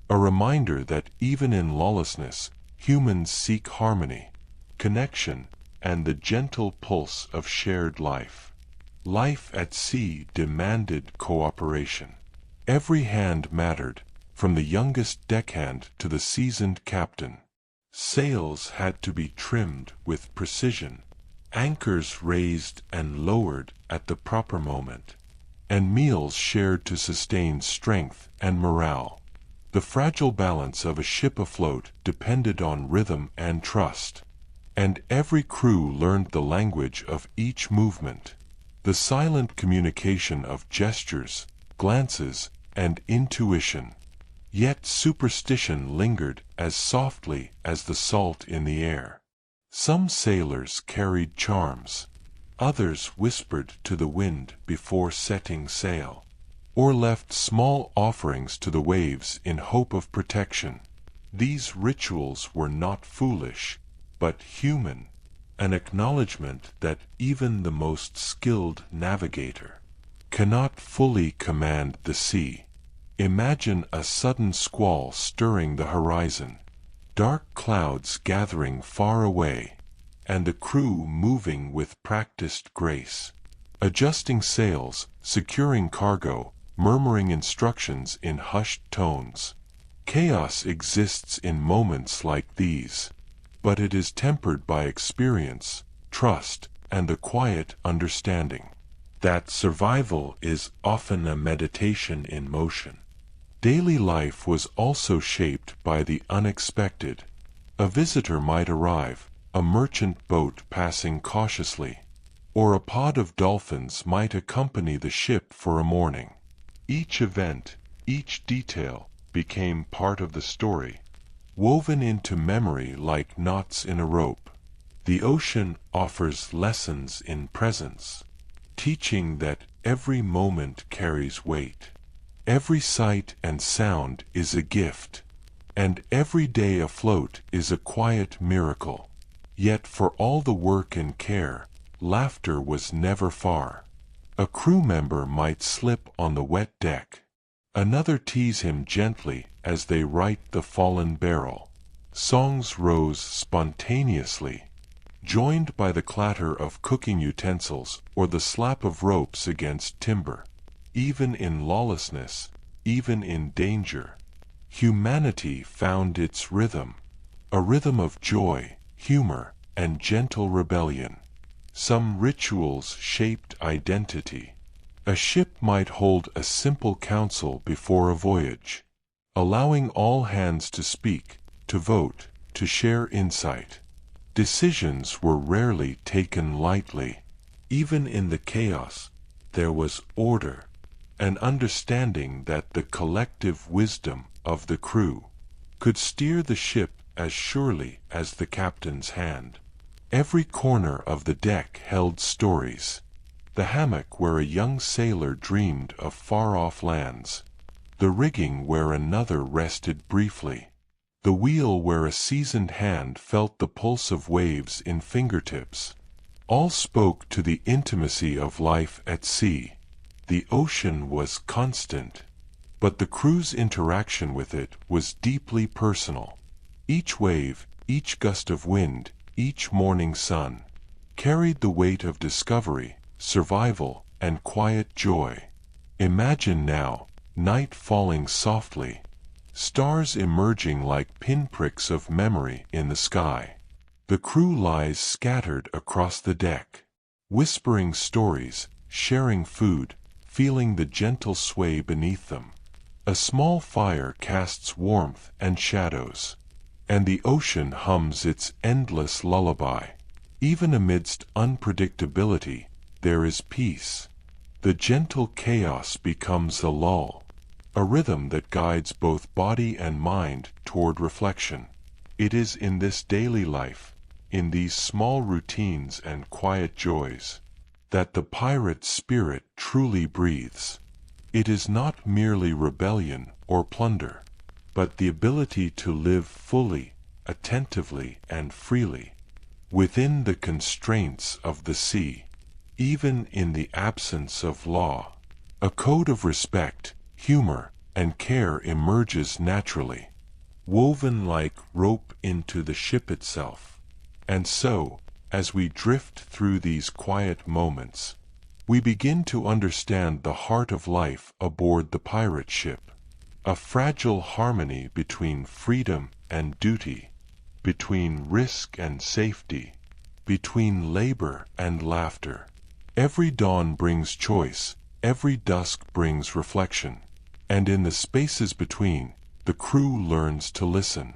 a reminder that even in lawlessness, humans seek harmony, connection, and the gentle pulse of shared life. Life at sea demanded cooperation. Every hand mattered, from the youngest deckhand to the seasoned captain. Sails had to be trimmed with precision, anchors raised and lowered at the proper moment, and meals shared to sustain strength and morale. The fragile balance of a ship afloat depended on rhythm and trust, and every crew learned the language of each movement, the silent communication of gestures, glances, and intuition. Yet superstition lingered as softly as the salt in the air. Some sailors carried charms, others whispered to the wind before setting sail, or left small offerings to the waves in hope of protection. These rituals were not foolish, but human, an acknowledgement that even the most skilled navigator cannot fully command the sea. Imagine a sudden squall stirring the horizon, dark clouds gathering far away, and the crew moving with practiced grace, adjusting sails, securing cargo, murmuring instructions in hushed tones. Chaos exists in moments like these, but it is tempered by experience, trust, and the quiet understanding that survival is often a meditation in motion. Daily life was also shaped by the unexpected. A visitor might arrive, a merchant boat passing cautiously, or a pod of dolphins might accompany the ship for a morning. Each event, each detail, became part of the story, woven into memory like knots in a rope. The ocean offers lessons in presence, teaching that every moment carries weight. Every sight and sound is a gift, and every day afloat is a quiet miracle. Yet for all the work and care, laughter was never far. A crew member might slip on the wet deck. Another tease him gently as they right the fallen barrel. Songs rose spontaneously, joined by the clatter of cooking utensils or the slap of ropes against timber. Even in lawlessness, even in danger, humanity found its rhythm, a rhythm of joy, humor, and gentle rebellion. Some rituals shaped identity. A ship might hold a simple council before a voyage, allowing all hands to speak, to vote, to share insight. Decisions were rarely taken lightly. Even in the chaos, there was order, an understanding that the collective wisdom of the crew could steer the ship as surely as the captain's hand. Every corner of the deck held stories. The hammock where a young sailor dreamed of far-off lands, the rigging where another rested briefly, the wheel where a seasoned hand felt the pulse of waves in fingertips. All spoke to the intimacy of life at sea. The ocean was constant, but the crew's interaction with it was deeply personal. Each wave, each gust of wind, each morning sun, carried the weight of discovery, survival, and quiet joy. Imagine now, night falling softly, stars emerging like pinpricks of memory in the sky. The crew lies scattered across the deck, whispering stories, sharing food, feeling the gentle sway beneath them. A small fire casts warmth and shadows, and the ocean hums its endless lullaby. Even amidst unpredictability, there is peace. The gentle chaos becomes a lull, a rhythm that guides both body and mind toward reflection. It is in this daily life, in these small routines and quiet joys, that the pirate spirit truly breathes. It is not merely rebellion or plunder, but the ability to live fully, attentively, and freely, within the constraints of the sea. Even in the absence of law, a code of respect, humor, and care emerges naturally, woven like rope into the ship itself. And so, as we drift through these quiet moments, we begin to understand the heart of life aboard the pirate ship, a fragile harmony between freedom and duty, between risk and safety, between labor and laughter. Every dawn brings choice, every dusk brings reflection, and in the spaces between, the crew learns to listen,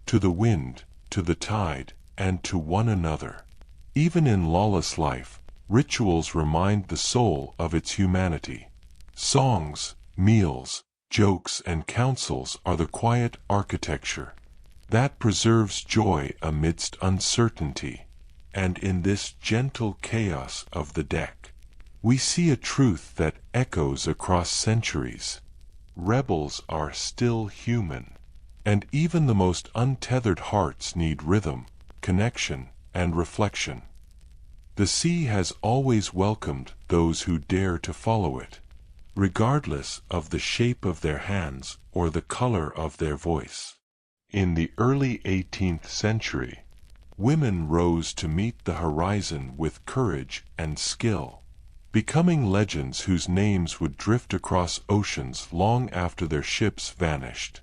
to the wind, to the tide, and to one another. Even in lawless life, rituals remind the soul of its humanity. Songs, meals, jokes, and counsels are the quiet architecture that preserves joy amidst uncertainty. And in this gentle chaos of the deck, we see a truth that echoes across centuries. Rebels are still human, and even the most untethered hearts need rhythm, connection, and reflection. The sea has always welcomed those who dare to follow it, regardless of the shape of their hands or the color of their voice. In the early 18th century, women rose to meet the horizon with courage and skill, becoming legends whose names would drift across oceans long after their ships vanished.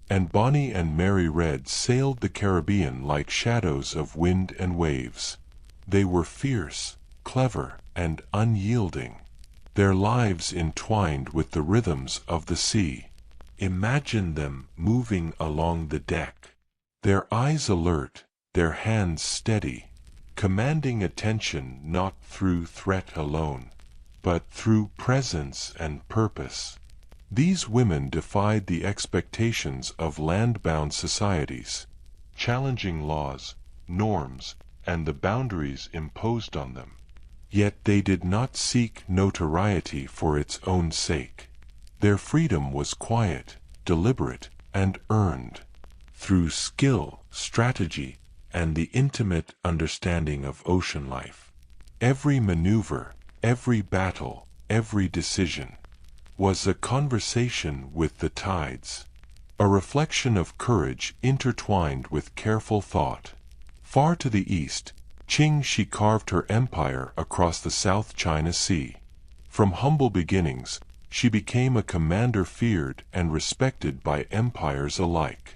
Anne Bonny and Mary Red sailed the Caribbean like shadows of wind and waves. They were fierce, clever, and unyielding, their lives entwined with the rhythms of the sea. Imagine them moving along the deck, their eyes alert, their hands steady, commanding attention not through threat alone, but through presence and purpose. These women defied the expectations of land-bound societies, challenging laws, norms, and the boundaries imposed on them. Yet they did not seek notoriety for its own sake. Their freedom was quiet, deliberate, and earned through skill, strategy, and the intimate understanding of ocean life. Every maneuver, every battle, every decision was a conversation with the tides, a reflection of courage intertwined with careful thought. Far to the east, Qing she carved her empire across the South China Sea. From humble beginnings, she became a commander feared and respected by empires alike.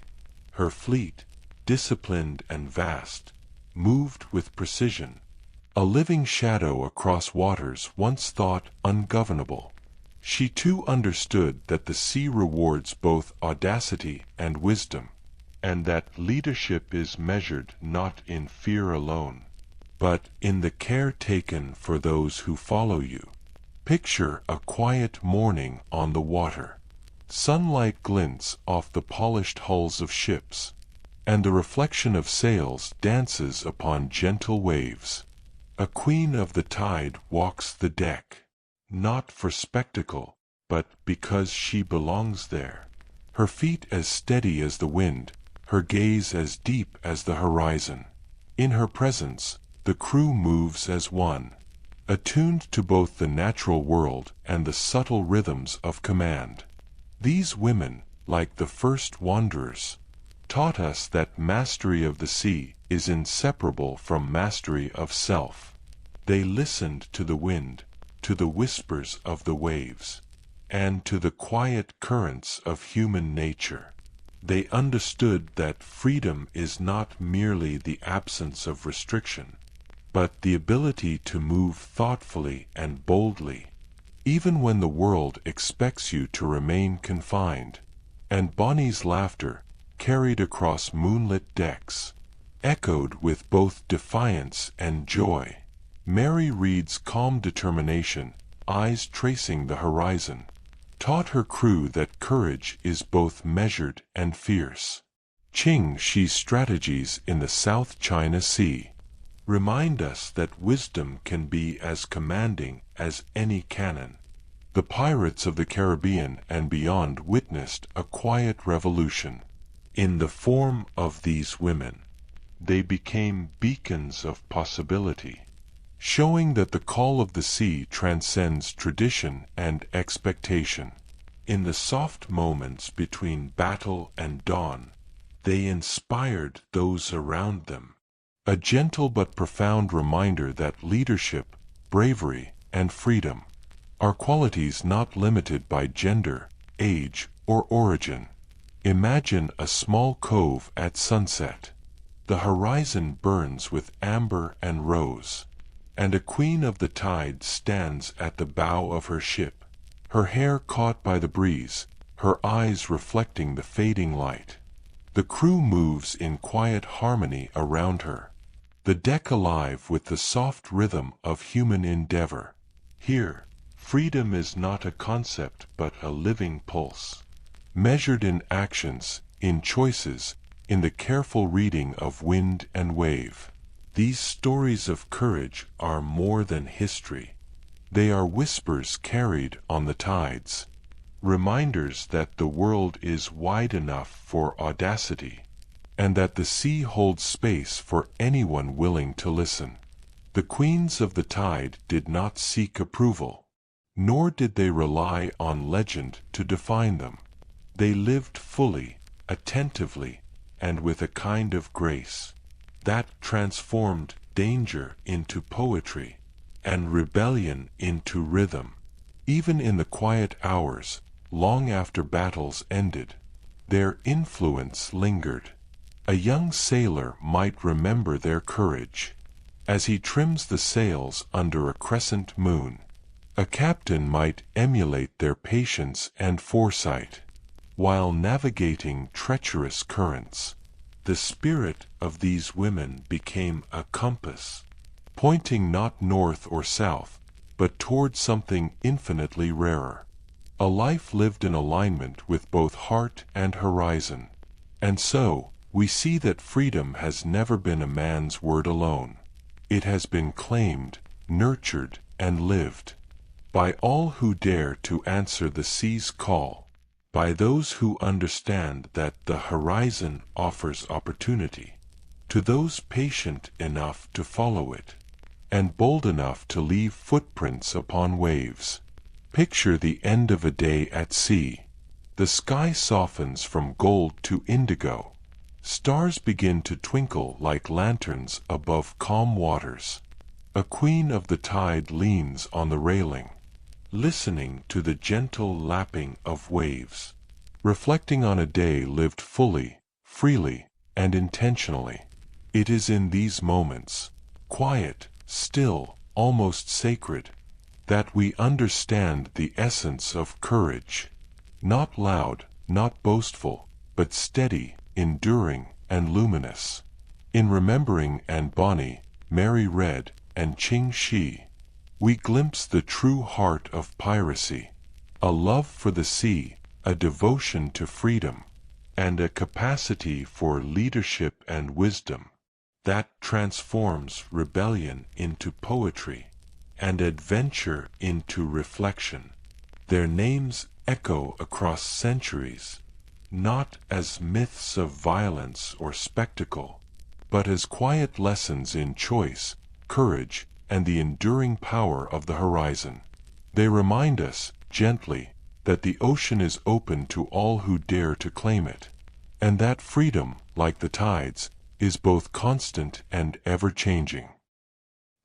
Her fleet, disciplined and vast, moved with precision, a living shadow across waters once thought ungovernable. She too understood that the sea rewards both audacity and wisdom, and that leadership is measured not in fear alone, but in the care taken for those who follow you. Picture a quiet morning on the water. Sunlight glints off the polished hulls of ships, and the reflection of sails dances upon gentle waves. A queen of the tide walks the deck, not for spectacle, but because she belongs there. Her feet as steady as the wind, her gaze as deep as the horizon. In her presence, the crew moves as one, attuned to both the natural world and the subtle rhythms of command. These women, like the first wanderers, taught us that mastery of the sea is inseparable from mastery of self. They listened to the wind, to the whispers of the waves, and to the quiet currents of human nature. They understood that freedom is not merely the absence of restriction, but the ability to move thoughtfully and boldly, even when the world expects you to remain confined. And Bonny's laughter, carried across moonlit decks, echoed with both defiance and joy. Mary Read's calm determination, eyes tracing the horizon, taught her crew that courage is both measured and fierce. Qing Shi's strategies in the South China Sea remind us that wisdom can be as commanding as any cannon. The pirates of the Caribbean and beyond witnessed a quiet revolution. In the form of these women, they became beacons of possibility, showing that the call of the sea transcends tradition and expectation. In the soft moments between battle and dawn, they inspired those around them. A gentle but profound reminder that leadership, bravery, and freedom are qualities not limited by gender, age, or origin. Imagine a small cove at sunset. The horizon burns with amber and rose, and a queen of the tide stands at the bow of her ship, her hair caught by the breeze, her eyes reflecting the fading light. The crew moves in quiet harmony around her, the deck alive with the soft rhythm of human endeavor. Here, freedom is not a concept but a living pulse, measured in actions, in choices, in the careful reading of wind and wave. These stories of courage are more than history. They are whispers carried on the tides, reminders that the world is wide enough for audacity, and that the sea holds space for anyone willing to listen. The queens of the tide did not seek approval, nor did they rely on legend to define them. They lived fully, attentively, and with a kind of grace that transformed danger into poetry and rebellion into rhythm. Even in the quiet hours, long after battles ended, their influence lingered. A young sailor might remember their courage as he trims the sails under a crescent moon. A captain might emulate their patience and foresight while navigating treacherous currents. The spirit of these women became a compass, pointing not north or south, but toward something infinitely rarer. A life lived in alignment with both heart and horizon. And so, we see that freedom has never been a man's word alone. It has been claimed, nurtured, and lived by all who dare to answer the sea's call, by those who understand that the horizon offers opportunity, to those patient enough to follow it, and bold enough to leave footprints upon waves. Picture the end of a day at sea. The sky softens from gold to indigo. Stars begin to twinkle like lanterns above calm waters. A queen of the tide leans on the railing, listening to the gentle lapping of waves, reflecting on a day lived fully, freely, and intentionally. It is in these moments, quiet, still, almost sacred, that we understand the essence of courage. Not loud, not boastful, but steady, enduring, and luminous. In remembering Anne Bonny, Mary Red, and Ching Shi, we glimpse the true heart of piracy, a love for the sea, a devotion to freedom, and a capacity for leadership and wisdom that transforms rebellion into poetry and adventure into reflection. Their names echo across centuries, not as myths of violence or spectacle, but as quiet lessons in choice, courage, and the enduring power of the horizon. They remind us, gently, that the ocean is open to all who dare to claim it, and that freedom, like the tides, is both constant and ever-changing.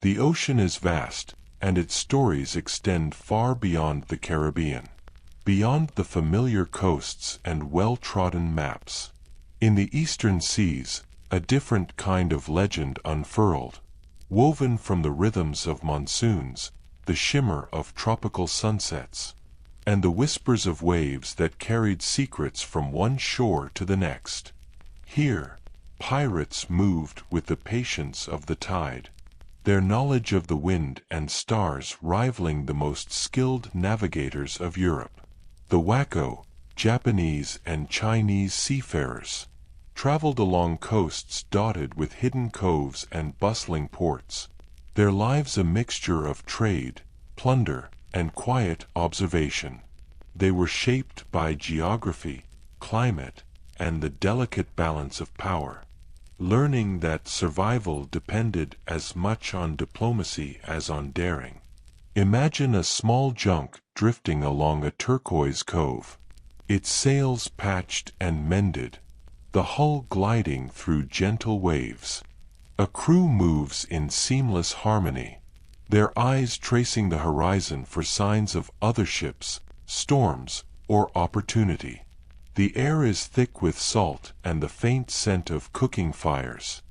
The ocean is vast, and its stories extend far beyond the Caribbean, beyond the familiar coasts and well-trodden maps. In the eastern seas, a different kind of legend unfurled, woven from the rhythms of monsoons, the shimmer of tropical sunsets, and the whispers of waves that carried secrets from one shore to the next. Here, pirates moved with the patience of the tide, their knowledge of the wind and stars rivaling the most skilled navigators of Europe. The Wako, Japanese and Chinese seafarers, traveled along coasts dotted with hidden coves and bustling ports, their lives a mixture of trade, plunder, and quiet observation. They were shaped by geography, climate, and the delicate balance of power, learning that survival depended as much on diplomacy as on daring. Imagine a small junk drifting along a turquoise cove, its sails patched and mended, the hull gliding through gentle waves. A crew moves in seamless harmony, their eyes tracing the horizon for signs of other ships, storms, or opportunity. The air is thick with salt and the faint scent of cooking fires,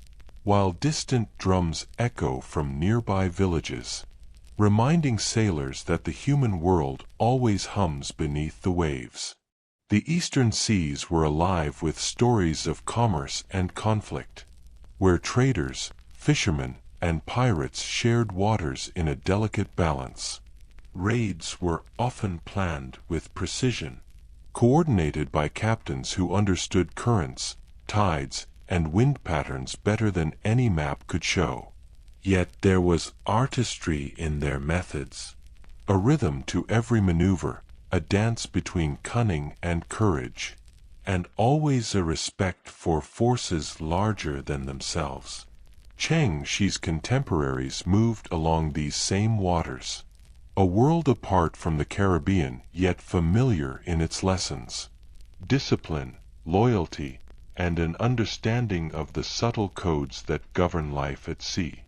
while distant drums echo from nearby villages, reminding sailors that the human world always hums beneath the waves. The eastern seas were alive with stories of commerce and conflict, where traders, fishermen, and pirates shared waters in a delicate balance. Raids were often planned with precision, coordinated by captains who understood currents, tides, and wind patterns better than any map could show. Yet there was artistry in their methods, a rhythm to every maneuver, a dance between cunning and courage, and always a respect for forces larger than themselves. Cheng Shi's contemporaries moved along these same waters, a world apart from the Caribbean yet familiar in its lessons. Discipline, loyalty, and an understanding of the subtle codes that govern life at sea.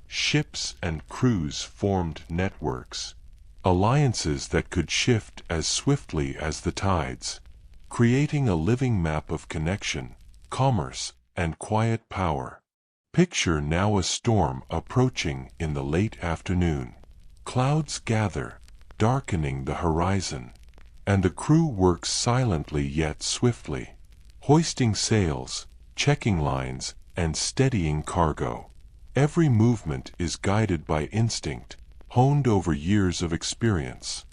Ships and crews formed networks, alliances that could shift as swiftly as the tides, creating a living map of connection, commerce, and quiet power. Picture now a storm approaching in the late afternoon. Clouds gather, darkening the horizon, and the crew works silently yet swiftly, hoisting sails, checking lines, and steadying cargo. Every movement is guided by instinct, honed over years of experience,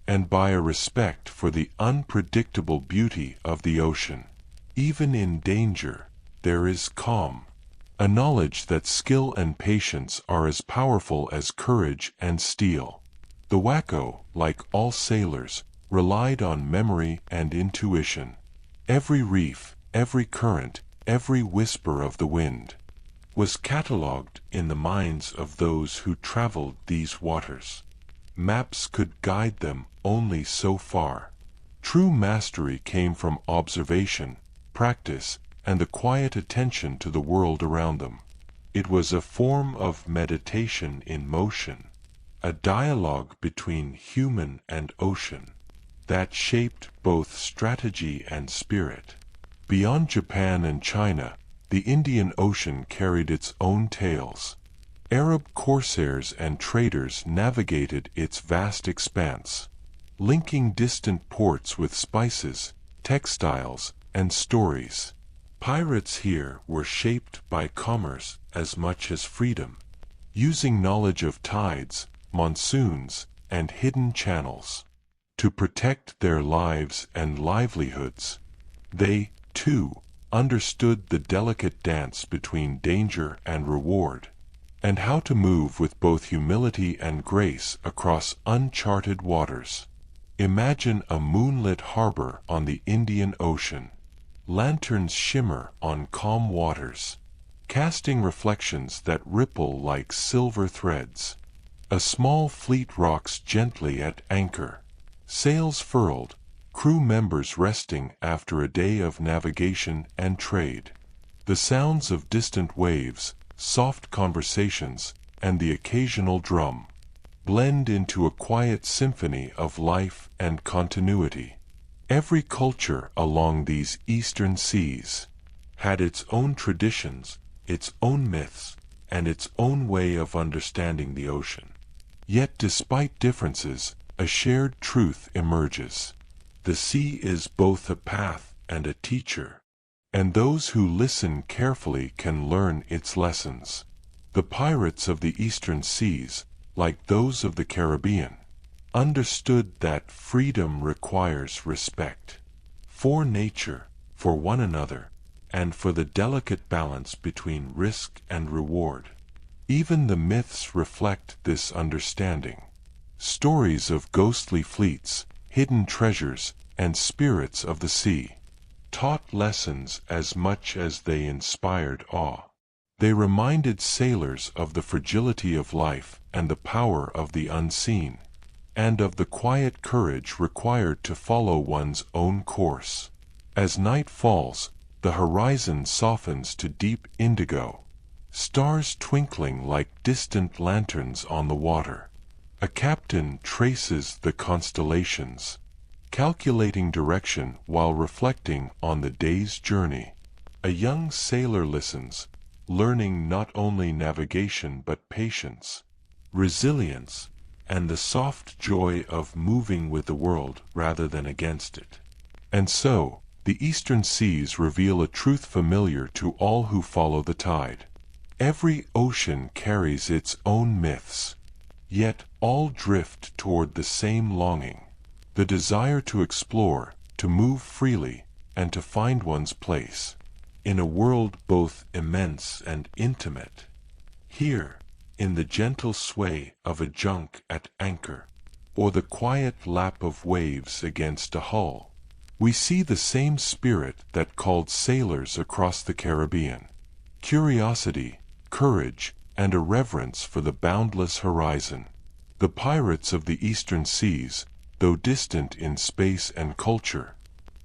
and by a respect for the unpredictable beauty of the ocean. Even in danger, there is calm, a knowledge that skill and patience are as powerful as courage and steel. The Wacko, like all sailors, relied on memory and intuition. Every reef, every current, every whisper of the wind was catalogued in the minds of those who traveled these waters. Maps could guide them only so far. True mastery came from observation, practice, and the quiet attention to the world around them. It was a form of meditation in motion, a dialogue between human and ocean, that shaped both strategy and spirit. Beyond Japan and China, the Indian Ocean carried its own tales. Arab corsairs and traders navigated its vast expanse, linking distant ports with spices, textiles, and stories. Pirates here were shaped by commerce as much as freedom, using knowledge of tides, monsoons, and hidden channels to protect their lives and livelihoods. They, too, understood the delicate dance between danger and reward, and how to move with both humility and grace across uncharted waters. Imagine a moonlit harbor on the Indian Ocean. Lanterns shimmer on calm waters, casting reflections that ripple like silver threads. A small fleet rocks gently at anchor, sails furled, crew members resting after a day of navigation and trade. The sounds of distant waves, soft conversations, and the occasional drum blend into a quiet symphony of life and continuity. Every culture along these eastern seas had its own traditions, its own myths, and its own way of understanding the ocean. Yet despite differences, a shared truth emerges. The sea is both a path and a teacher, and those who listen carefully can learn its lessons. The pirates of the eastern seas, like those of the Caribbean, understood that freedom requires respect for nature, for one another, and for the delicate balance between risk and reward. Even the myths reflect this understanding. Stories of ghostly fleets, hidden treasures, and spirits of the sea taught lessons as much as they inspired awe. They reminded sailors of the fragility of life and the power of the unseen, and of the quiet courage required to follow one's own course. As night falls, the horizon softens to deep indigo, stars twinkling like distant lanterns on the water. A captain traces the constellations, calculating direction while reflecting on the day's journey. A young sailor listens, learning not only navigation but patience, resilience, and the soft joy of moving with the world rather than against it. And so, the eastern seas reveal a truth familiar to all who follow the tide. Every ocean carries its own myths, yet all drift toward the same longing, the desire to explore, to move freely, and to find one's place in a world both immense and intimate. Here, in the gentle sway of a junk at anchor, or the quiet lap of waves against a hull, we see the same spirit that called sailors across the Caribbean: curiosity, courage, and a reverence for the boundless horizon. The pirates of the eastern seas, though distant in space and culture,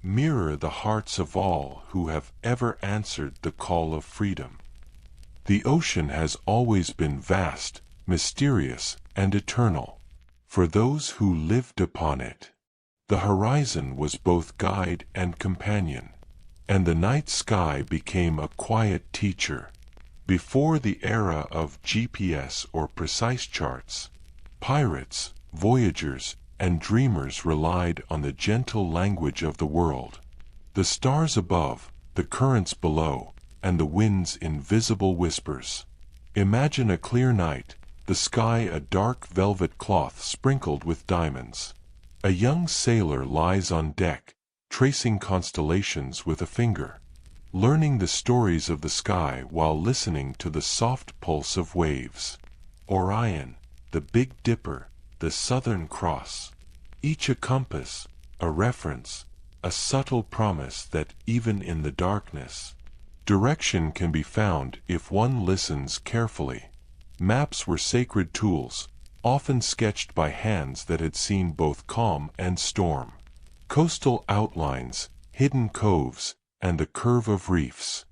mirror the hearts of all who have ever answered the call of freedom. The ocean has always been vast, mysterious, and eternal. For those who lived upon it, the horizon was both guide and companion, and the night sky became a quiet teacher. Before the era of GPS or precise charts, pirates, voyagers, and dreamers relied on the gentle language of the world. The stars above, the currents below, and the wind's invisible whispers. Imagine a clear night, the sky a dark velvet cloth sprinkled with diamonds. A young sailor lies on deck, tracing constellations with a finger, learning the stories of the sky while listening to the soft pulse of waves. Orion, the Big Dipper, the Southern Cross, each a compass, a reference, a subtle promise that even in the darkness, direction can be found if one listens carefully. Maps were sacred tools, often sketched by hands that had seen both calm and storm. Coastal outlines, hidden coves, and the curve of reefs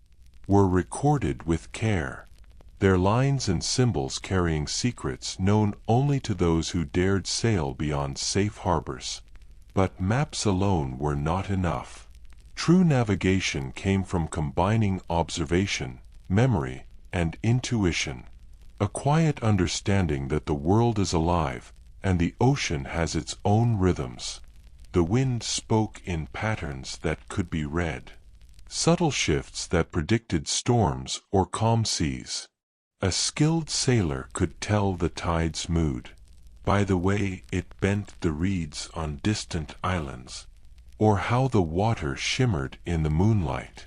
were recorded with care, their lines and symbols carrying secrets known only to those who dared sail beyond safe harbors. But maps alone were not enough. True navigation came from combining observation, memory, and intuition. A quiet understanding that the world is alive, and the ocean has its own rhythms. The wind spoke in patterns that could be read, subtle shifts that predicted storms or calm seas. A skilled sailor could tell the tide's mood by the way it bent the reeds on distant islands, or how the water shimmered in the moonlight.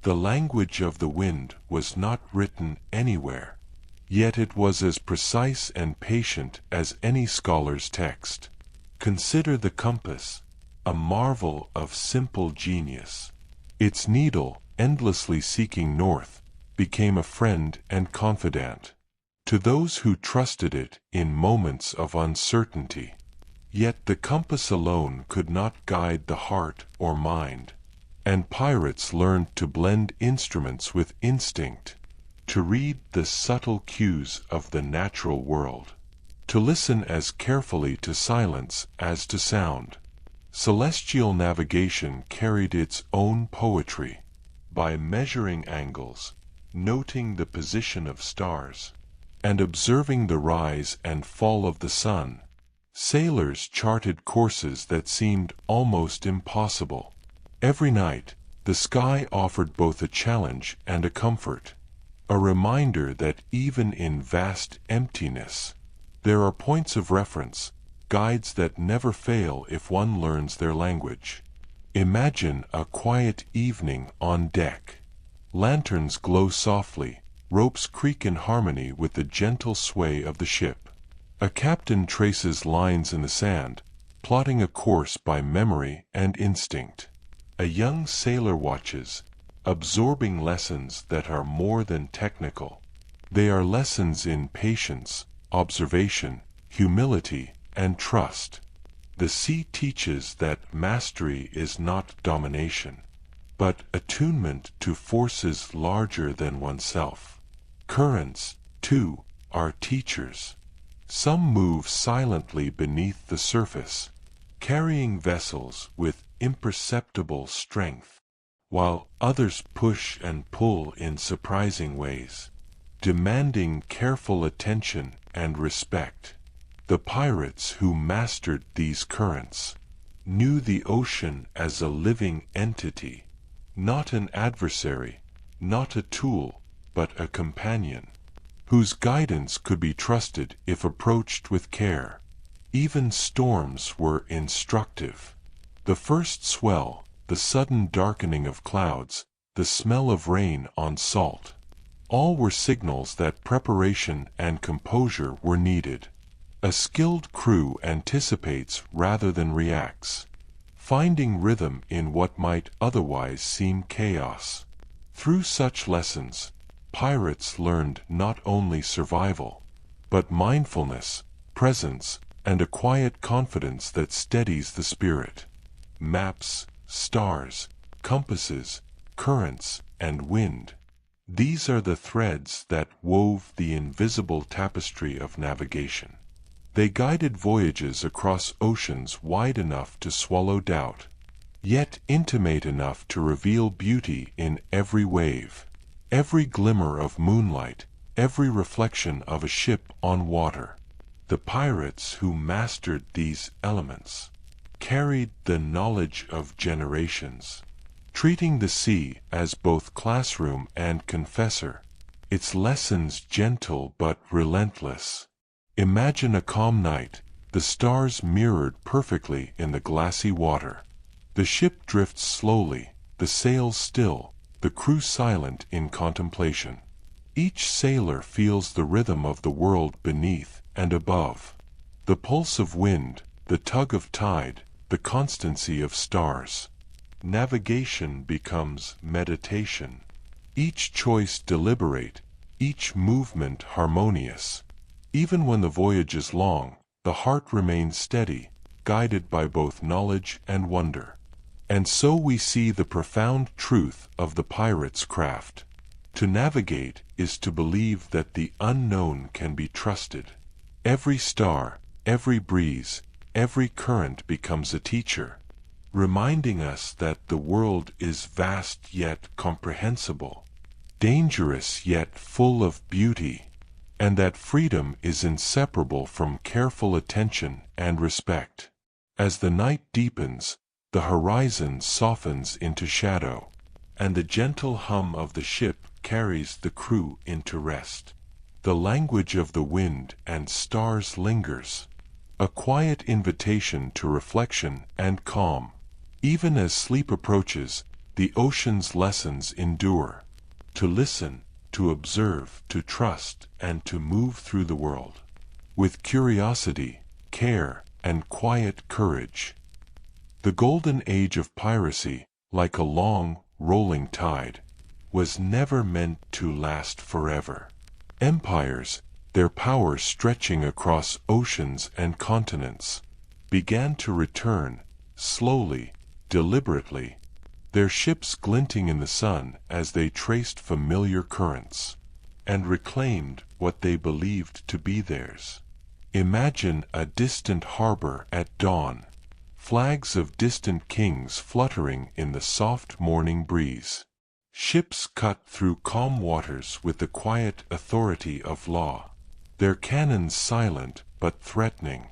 The language of the wind was not written anywhere, yet it was as precise and patient as any scholar's text. Consider the compass, a marvel of simple genius. Its needle, endlessly seeking north, became a friend and confidant to those who trusted it in moments of uncertainty. Yet the compass alone could not guide the heart or mind, and pirates learned to blend instruments with instinct, to read the subtle cues of the natural world, to listen as carefully to silence as to sound. Celestial navigation carried its own poetry. By measuring angles, noting the position of stars, and observing the rise and fall of the sun, sailors charted courses that seemed almost impossible. Every night, the sky offered both a challenge and a comfort, a reminder that even in vast emptiness, there are points of reference, guides that never fail if one learns their language. Imagine a quiet evening on deck. Lanterns glow softly, ropes creak in harmony with the gentle sway of the ship. A captain traces lines in the sand, plotting a course by memory and instinct. A young sailor watches, absorbing lessons that are more than technical. They are lessons in patience, observation, humility, and trust. The sea teaches that mastery is not domination, but attunement to forces larger than oneself. Currents, too, are teachers. Some move silently beneath the surface, carrying vessels with imperceptible strength, while others push and pull in surprising ways, demanding careful attention and respect. The pirates who mastered these currents knew the ocean as a living entity, not an adversary, not a tool, but a companion, whose guidance could be trusted if approached with care. Even storms were instructive. The first swell, the sudden darkening of clouds, the smell of rain on salt, all were signals that preparation and composure were needed. A skilled crew anticipates rather than reacts, finding rhythm in what might otherwise seem chaos. Through such lessons, pirates learned not only survival, but mindfulness, presence, and a quiet confidence that steadies the spirit. Maps, stars, compasses, currents, and wind. These are the threads that wove the invisible tapestry of navigation. They guided voyages across oceans wide enough to swallow doubt, yet intimate enough to reveal beauty in every wave, every glimmer of moonlight, every reflection of a ship on water. The pirates who mastered these elements carried the knowledge of generations. treating the sea as both classroom and confessor, its lessons gentle but relentless. Imagine a calm night, the stars mirrored perfectly in the glassy water. The ship drifts slowly, the sails still, the crew silent in contemplation. Each sailor feels the rhythm of the world beneath and above. The pulse of wind, the tug of tide, the constancy of stars. Navigation becomes meditation. Each choice deliberate, each movement harmonious. Even when the voyage is long, the heart remains steady, guided by both knowledge and wonder. And so we see the profound truth of the pirate's craft. To navigate is to believe that the unknown can be trusted. Every star, every breeze, every current becomes a teacher, reminding us that the world is vast yet comprehensible, dangerous yet full of beauty, and that freedom is inseparable from careful attention and respect. As the night deepens, the horizon softens into shadow, and the gentle hum of the ship carries the crew into rest. The language of the wind and stars lingers, a quiet invitation to reflection and calm. Even as sleep approaches, the ocean's lessons endure. To listen, to observe, to trust, and to move through the world with curiosity, care, and quiet courage. The Golden Age of Piracy, like a long, rolling tide, was never meant to last forever. Empires, their power stretching across oceans and continents, began to return, slowly, deliberately, their ships glinting in the sun as they traced familiar currents, and reclaimed what they believed to be theirs. Imagine a distant harbor at dawn, flags of distant kings fluttering in the soft morning breeze. Ships cut through calm waters with the quiet authority of law, their cannons silent but threatening,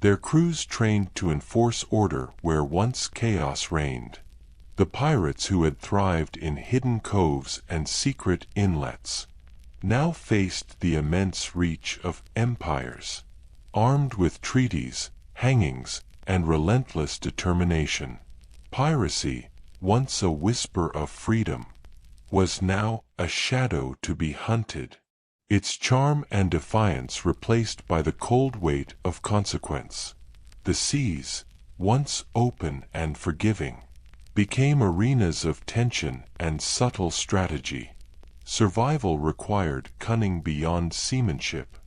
their crews trained to enforce order where once chaos reigned. The pirates who had thrived in hidden coves and secret inlets now faced the immense reach of empires, armed with treaties, hangings, and relentless determination. Piracy, once a whisper of freedom, was now a shadow to be hunted, its charm and defiance replaced by the cold weight of consequence. The seas, once open and forgiving, became arenas of tension and subtle strategy. Survival required cunning beyond seamanship,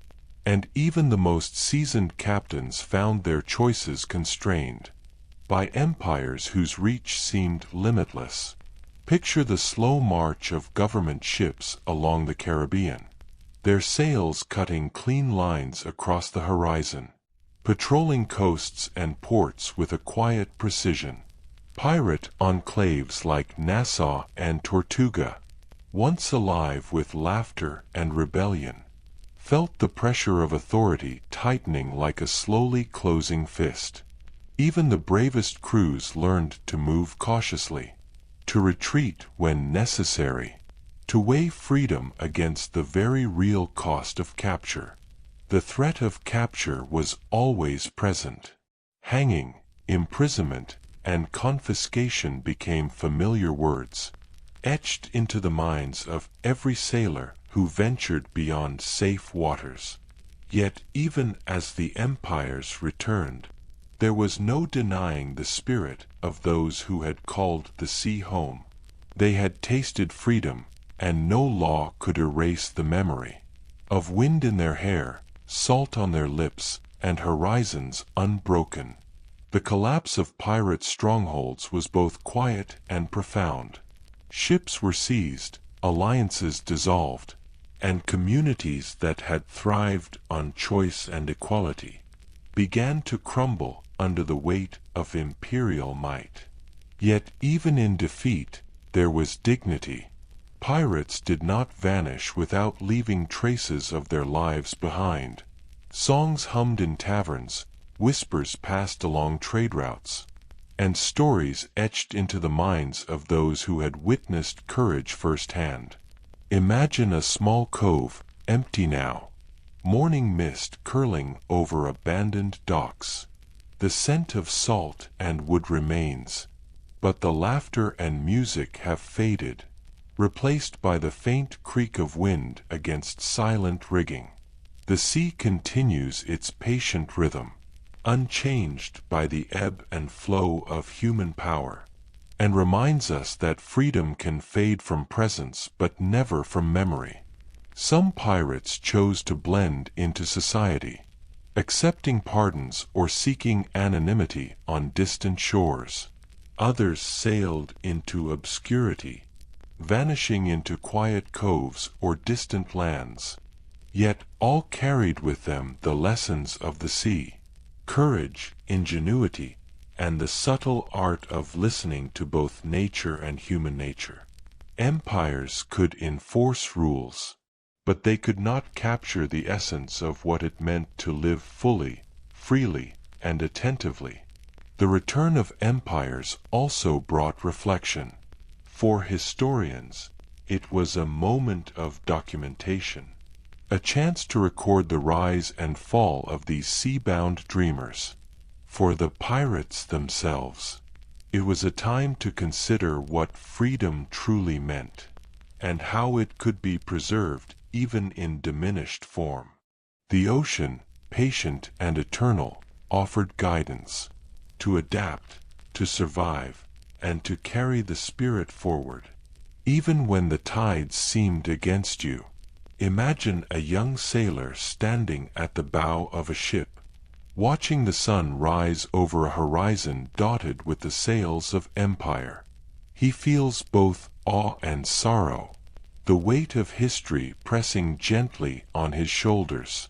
and even the most seasoned captains found their choices constrained by empires whose reach seemed limitless. Picture the slow march of government ships along the Caribbean, their sails cutting clean lines across the horizon, patrolling coasts and ports with a quiet precision. Pirate enclaves like Nassau and Tortuga, once alive with laughter and rebellion, felt the pressure of authority tightening like a slowly closing fist. Even the bravest crews learned to move cautiously, to retreat when necessary, to weigh freedom against the very real cost of capture. The threat of capture was always present. Hanging, imprisonment, and confiscation became familiar words, etched into the minds of every sailor who ventured beyond safe waters. Yet even as the empires returned, there was no denying the spirit of those who had called the sea home. They had tasted freedom, and no law could erase the memory of wind in their hair, salt on their lips, and horizons unbroken. The collapse of pirate strongholds was both quiet and profound. Ships were seized, alliances dissolved, and communities that had thrived on choice and equality began to crumble under the weight of imperial might. Yet even in defeat, there was dignity. Pirates did not vanish without leaving traces of their lives behind. Songs hummed in taverns, whispers passed along trade routes, and stories etched into the minds of those who had witnessed courage firsthand. Imagine a small cove, empty now, morning mist curling over abandoned docks. The scent of salt and wood remains, but the laughter and music have faded, replaced by the faint creak of wind against silent rigging. The sea continues its patient rhythm, unchanged by the ebb and flow of human power, and reminds us that freedom can fade from presence but never from memory. Some pirates chose to blend into society, accepting pardons or seeking anonymity on distant shores. Others sailed into obscurity, vanishing into quiet coves or distant lands. Yet all carried with them the lessons of the sea: courage, ingenuity, and the subtle art of listening to both nature and human nature. Empires could enforce rules, but they could not capture the essence of what it meant to live fully, freely, and attentively. The return of empires also brought reflection. For historians, it was a moment of documentation, a chance to record the rise and fall of these sea-bound dreamers. For the pirates themselves, it was a time to consider what freedom truly meant, and how it could be preserved even in diminished form. The ocean, patient and eternal, offered guidance: to adapt, to survive, and to carry the spirit forward, even when the tides seemed against you. Imagine a young sailor standing at the bow of a ship, watching the sun rise over a horizon dotted with the sails of empire. He feels both awe and sorrow, the weight of history pressing gently on his shoulders.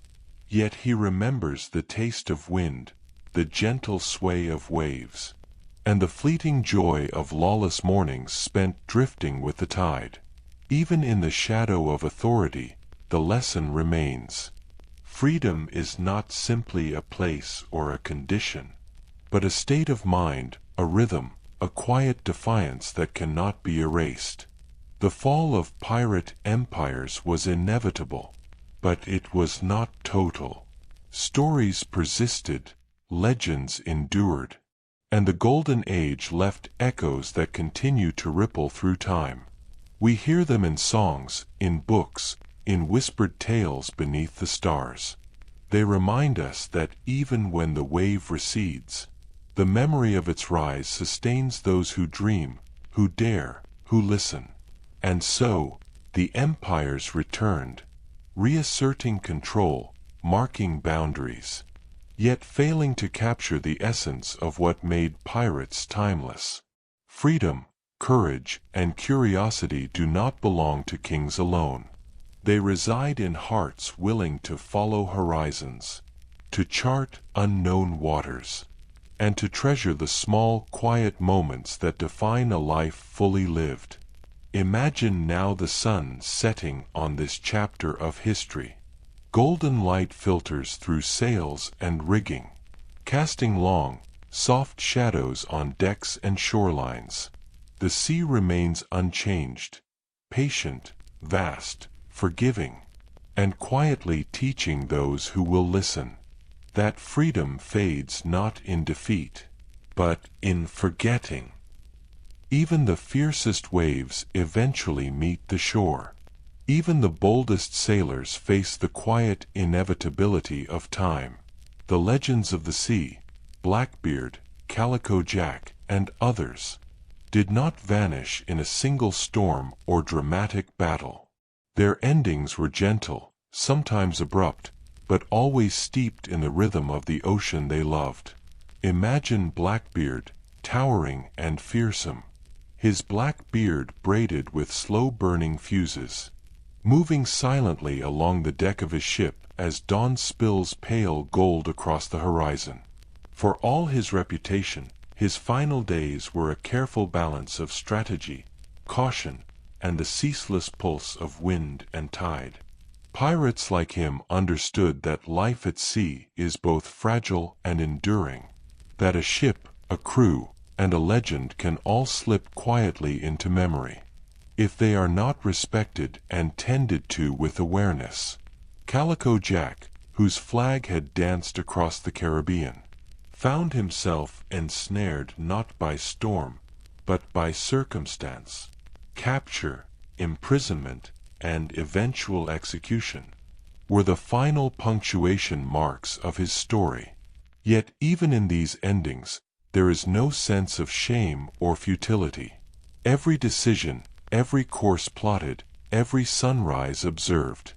Yet he remembers the taste of wind, the gentle sway of waves, and the fleeting joy of lawless mornings spent drifting with the tide. Even in the shadow of authority, the lesson remains. Freedom is not simply a place or a condition, but a state of mind, a rhythm, a quiet defiance that cannot be erased. The fall of pirate empires was inevitable, but it was not total. Stories persisted, legends endured, and the Golden Age left echoes that continue to ripple through time. We hear them in songs, in books, in whispered tales beneath the stars. They remind us that even when the wave recedes, the memory of its rise sustains those who dream, who dare, who listen. And so, the empires returned, reasserting control, marking boundaries, yet failing to capture the essence of what made pirates timeless. Freedom, courage, and curiosity do not belong to kings alone. They reside in hearts willing to follow horizons, to chart unknown waters, and to treasure the small, quiet moments that define a life fully lived. Imagine now the sun setting on this chapter of history. Golden light filters through sails and rigging, casting long, soft shadows on decks and shorelines. The sea remains unchanged, patient, vast, forgiving, and quietly teaching those who will listen that freedom fades not in defeat, but in forgetting. Even the fiercest waves eventually meet the shore. Even the boldest sailors face the quiet inevitability of time. The legends of the sea, Blackbeard, Calico Jack, and others, did not vanish in a single storm or dramatic battle. Their endings were gentle, sometimes abrupt, but always steeped in the rhythm of the ocean they loved. Imagine Blackbeard, towering and fearsome, his black beard braided with slow-burning fuses, moving silently along the deck of his ship as dawn spills pale gold across the horizon. For all his reputation, his final days were a careful balance of strategy, caution, and the ceaseless pulse of wind and tide. Pirates like him understood that life at sea is both fragile and enduring, that a ship, a crew, and a legend can all slip quietly into memory, if they are not respected and tended to with awareness. Calico Jack, whose flag had danced across the Caribbean, found himself ensnared not by storm, but by circumstance, capture, imprisonment, and eventual execution were the final punctuation marks of his story. Yet even in these endings, there is no sense of shame or futility. Every decision, every course plotted, every sunrise observed,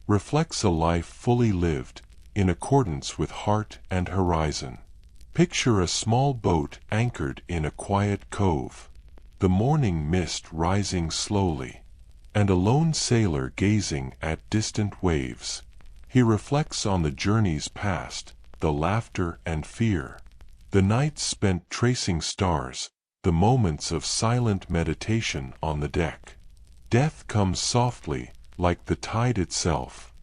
reflects a life fully lived, in accordance with heart and horizon. Picture a small boat anchored in a quiet cove, the morning mist rising slowly, and a lone sailor gazing at distant waves. He reflects on the journeys past, the laughter and fear, the nights spent tracing stars, the moments of silent meditation on the deck. Death comes softly, like the tide itself,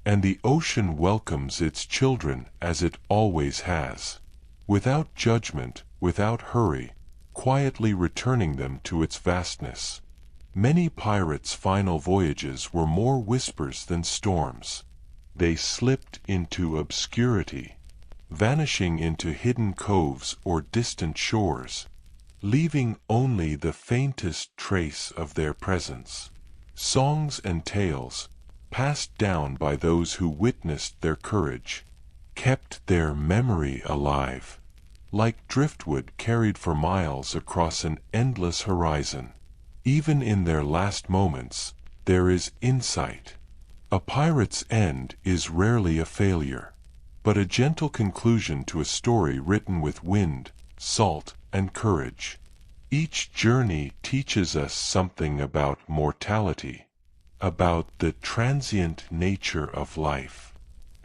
and the ocean welcomes its children as it always has, without judgment, without hurry, quietly returning them to its vastness. Many pirates' final voyages were more whispers than storms. They slipped into obscurity, vanishing into hidden coves or distant shores, leaving only the faintest trace of their presence. Songs and tales, passed down by those who witnessed their courage, kept their memory alive, like driftwood carried for miles across an endless horizon. Even in their last moments, there is insight. A pirate's end is rarely a failure, but a gentle conclusion to a story written with wind, salt, and courage. Each journey teaches us something about mortality, about the transient nature of life,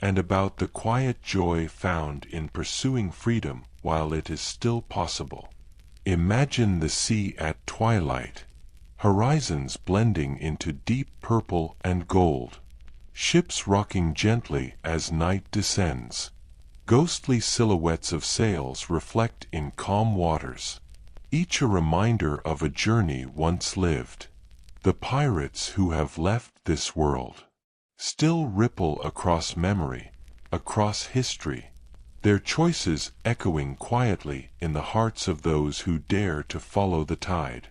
and about the quiet joy found in pursuing freedom while it is still possible. Imagine the sea at twilight, horizons blending into deep purple and gold, ships rocking gently as night descends. Ghostly silhouettes of sails reflect in calm waters, each a reminder of a journey once lived. The pirates who have left this world still ripple across memory, across history, their choices echoing quietly in the hearts of those who dare to follow the tide.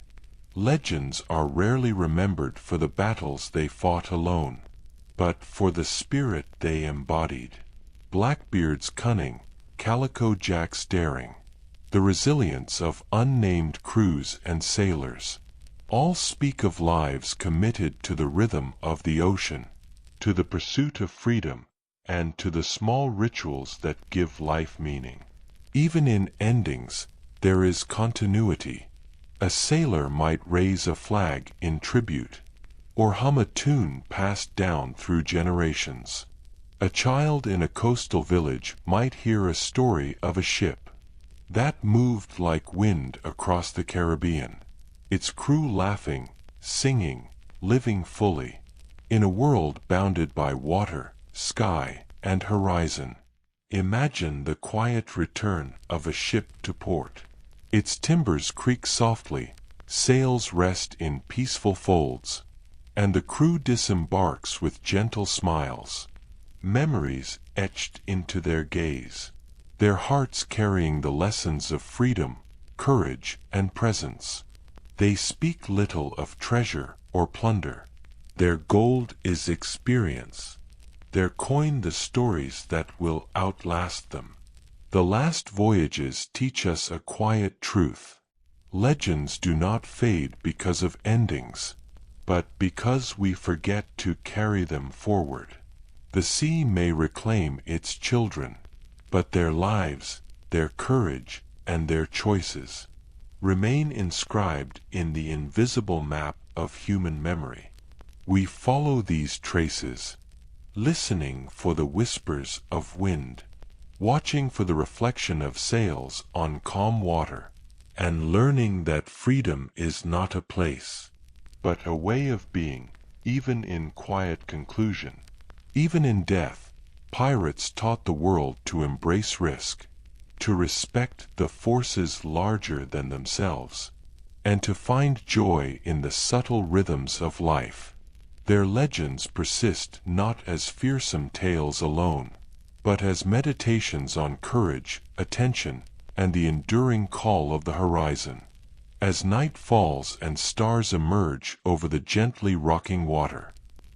Legends are rarely remembered for the battles they fought alone, but for the spirit they embodied. Blackbeard's cunning, Calico Jack's daring, the resilience of unnamed crews and sailors, all speak of lives committed to the rhythm of the ocean, to the pursuit of freedom, and to the small rituals that give life meaning. Even in endings, there is continuity. A sailor might raise a flag in tribute, or hum a tune passed down through generations. A child in a coastal village might hear a story of a ship that moved like wind across the Caribbean, its crew laughing, singing, living fully, in a world bounded by water, sky, and horizon. Imagine the quiet return of a ship to port. Its timbers creak softly, sails rest in peaceful folds, and the crew disembarks with gentle smiles, memories etched into their gaze, their hearts carrying the lessons of freedom, courage, and presence. They speak little of treasure or plunder. Their gold is experience. Their coin the stories that will outlast them. The last voyages teach us a quiet truth. Legends do not fade because of endings, but because we forget to carry them forward. The sea may reclaim its children, but their lives, their courage, and their choices remain inscribed in the invisible map of human memory. We follow these traces, listening for the whispers of wind, watching for the reflection of sails on calm water, and learning that freedom is not a place, but a way of being, even in quiet conclusion. Even in death, pirates taught the world to embrace risk, to respect the forces larger than themselves, and to find joy in the subtle rhythms of life. Their legends persist not as fearsome tales alone, but as meditations on courage, attention, and the enduring call of the horizon. As night falls and stars emerge over the gently rocking water,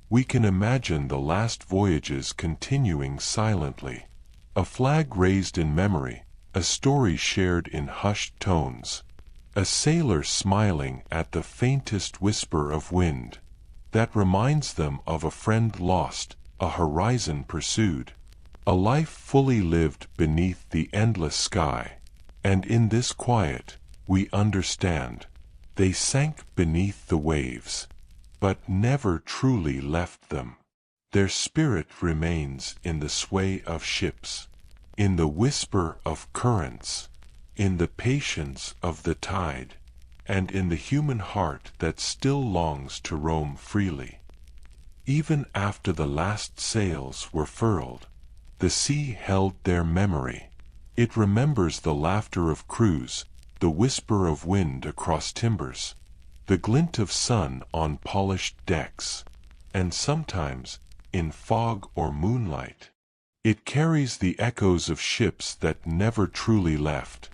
we can imagine the last voyages continuing silently. A flag raised in memory, a story shared in hushed tones, a sailor smiling at the faintest whisper of wind that reminds them of a friend lost, a horizon pursued, a life fully lived beneath the endless sky. And in this quiet, we understand, they sank beneath the waves, but never truly left them. Their spirit remains in the sway of ships, in the whisper of currents, in the patience of the tide, and in the human heart that still longs to roam freely. Even after the last sails were furled, the sea held their memory. It remembers the laughter of crews, the whisper of wind across timbers, the glint of sun on polished decks, and sometimes, in fog or moonlight, it carries the echoes of ships that never truly left,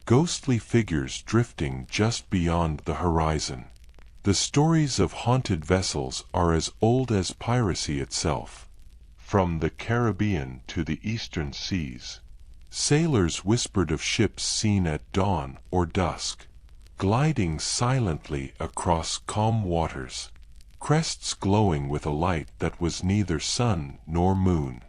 ghostly figures drifting just beyond the horizon. The stories of haunted vessels are as old as piracy itself. From the Caribbean to the eastern seas, sailors whispered of ships seen at dawn or dusk, gliding silently across calm waters, crests glowing with a light that was neither sun nor moon.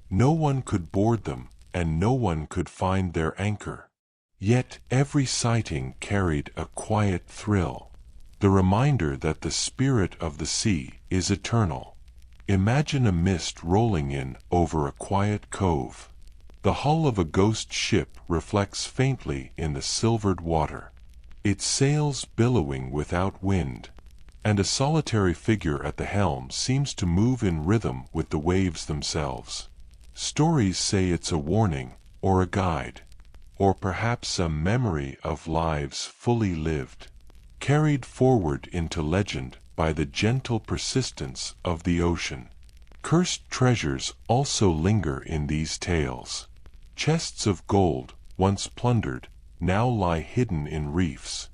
No one could board them, and no one could find their anchor. Yet every sighting carried a quiet thrill, the reminder that the spirit of the sea is eternal. Imagine a mist rolling in over a quiet cove. The hull of a ghost ship reflects faintly in the silvered water, its sails billowing without wind, and a solitary figure at the helm seems to move in rhythm with the waves themselves. Stories say it's a warning, or a guide, or perhaps a memory of lives fully lived, carried forward into legend by the gentle persistence of the ocean. Cursed treasures also linger in these tales. Chests of gold, once plundered, now lie hidden in reefs,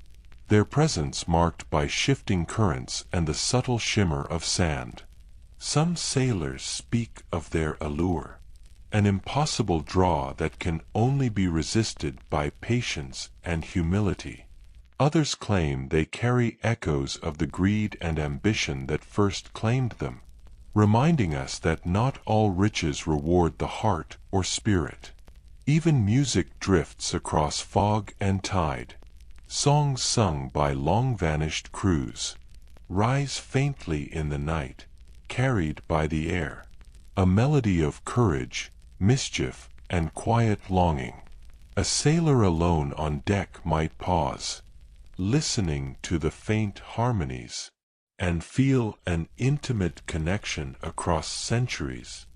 their presence marked by shifting currents and the subtle shimmer of sand. Some sailors speak of their allure, an impossible draw that can only be resisted by patience and humility. Others claim they carry echoes of the greed and ambition that first claimed them, reminding us that not all riches reward the heart or spirit. Even music drifts across fog and tide. Songs sung by long-vanished crews rise faintly in the night, carried by the air, a melody of courage, mischief, and quiet longing. A sailor alone on deck might pause, listening to the faint harmonies, and feel an intimate connection across centuries,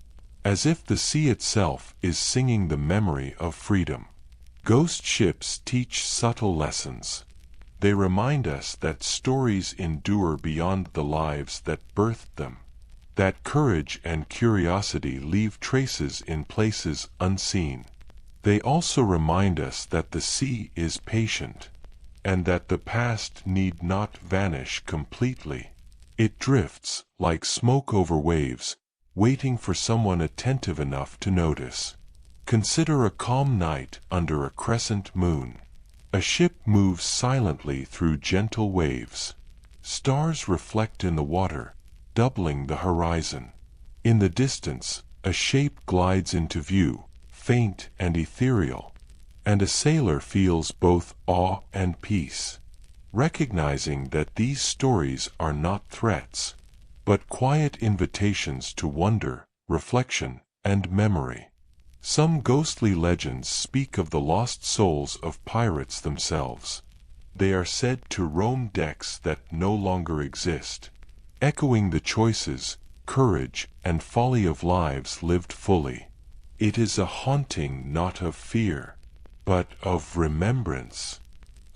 as if the sea itself is singing the memory of freedom. Ghost ships teach subtle lessons. They remind us that stories endure beyond the lives that birthed them, that courage and curiosity leave traces in places unseen. They also remind us that the sea is patient, and that the past need not vanish completely. It drifts, like smoke over waves, waiting for someone attentive enough to notice. Consider a calm night under a crescent moon. A ship moves silently through gentle waves. Stars reflect in the water, doubling the horizon. In the distance, a shape glides into view, faint and ethereal, and a sailor feels both awe and peace, recognizing that these stories are not threats, but quiet invitations to wonder, reflection, and memory. Some ghostly legends speak of the lost souls of pirates themselves. They are said to roam decks that no longer exist, echoing the choices, courage, and folly of lives lived fully. It is a haunting not of fear, but of remembrance,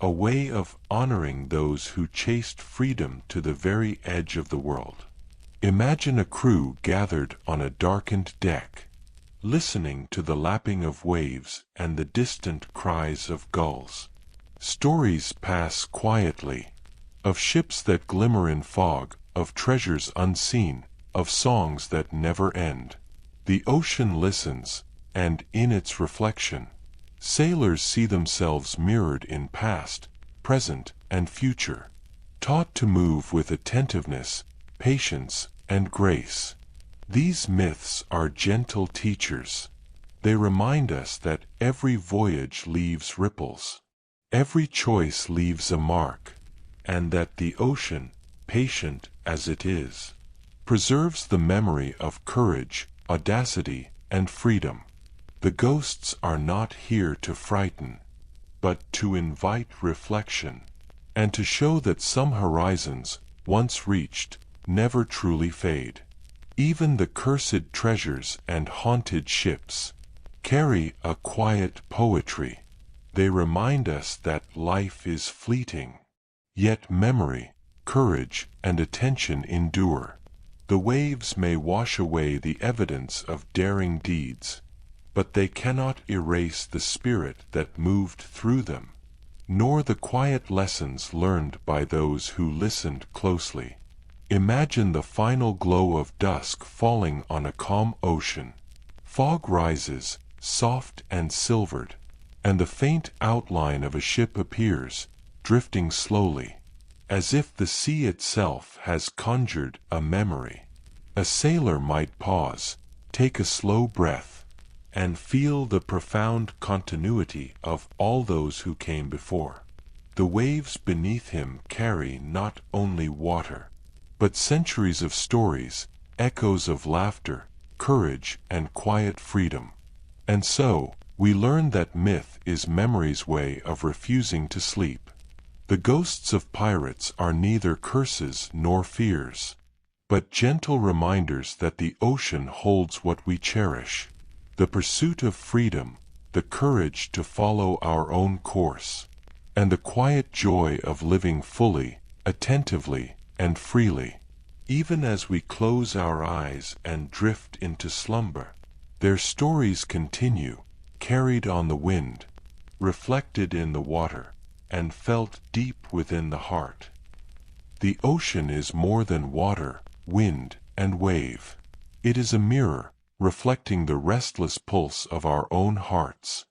a way of honoring those who chased freedom to the very edge of the world. Imagine a crew gathered on a darkened deck, listening to the lapping of waves and the distant cries of gulls. Stories pass quietly, of ships that glimmer in fog, of treasures unseen, of songs that never end. The ocean listens, and in its reflection, sailors see themselves mirrored in past, present, and future, taught to move with attentiveness, patience, and grace. These myths are gentle teachers. They remind us that every voyage leaves ripples, every choice leaves a mark, and that the ocean, patient as it is, preserves the memory of courage, audacity, and freedom. The ghosts are not here to frighten, but to invite reflection, and to show that some horizons, once reached, never truly fade. Even the cursed treasures and haunted ships carry a quiet poetry. They remind us that life is fleeting, yet memory, courage, and attention endure. The waves may wash away the evidence of daring deeds, but they cannot erase the spirit that moved through them, nor the quiet lessons learned by those who listened closely. Imagine the final glow of dusk falling on a calm ocean. Fog rises, soft and silvered, and the faint outline of a ship appears, drifting slowly, as if the sea itself has conjured a memory. A sailor might pause, take a slow breath, and feel the profound continuity of all those who came before. The waves beneath him carry not only water, but centuries of stories, echoes of laughter, courage, and quiet freedom. And so, we learn that myth is memory's way of refusing to sleep. The ghosts of pirates are neither curses nor fears, but gentle reminders that the ocean holds what we cherish: the pursuit of freedom, the courage to follow our own course, and the quiet joy of living fully, attentively, and freely. Even as we close our eyes and drift into slumber, their stories continue, carried on the wind, reflected in the water, and felt deep within the heart. The ocean is more than water, wind, and wave. It is a mirror, reflecting the restless pulse of our own hearts.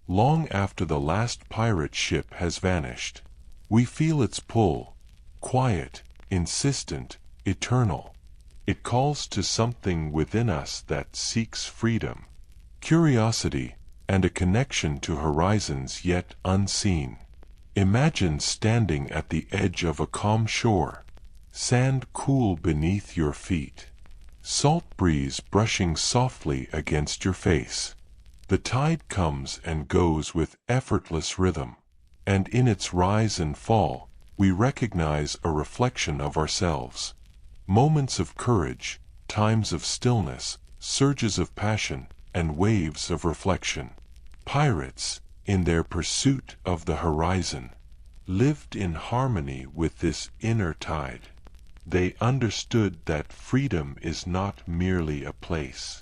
Long after the last pirate ship has vanished, we feel its pull, quiet, insistent, eternal. It calls to something within us that seeks freedom, curiosity, and a connection to horizons yet unseen. Imagine standing at the edge of a calm shore, sand cool beneath your feet, salt breeze brushing softly against your face. The tide comes and goes with effortless rhythm, and in its rise and fall, we recognize a reflection of ourselves. Moments of courage, times of stillness, surges of passion, and waves of reflection. Pirates, in their pursuit of the horizon, lived in harmony with this inner tide. They understood that freedom is not merely a place,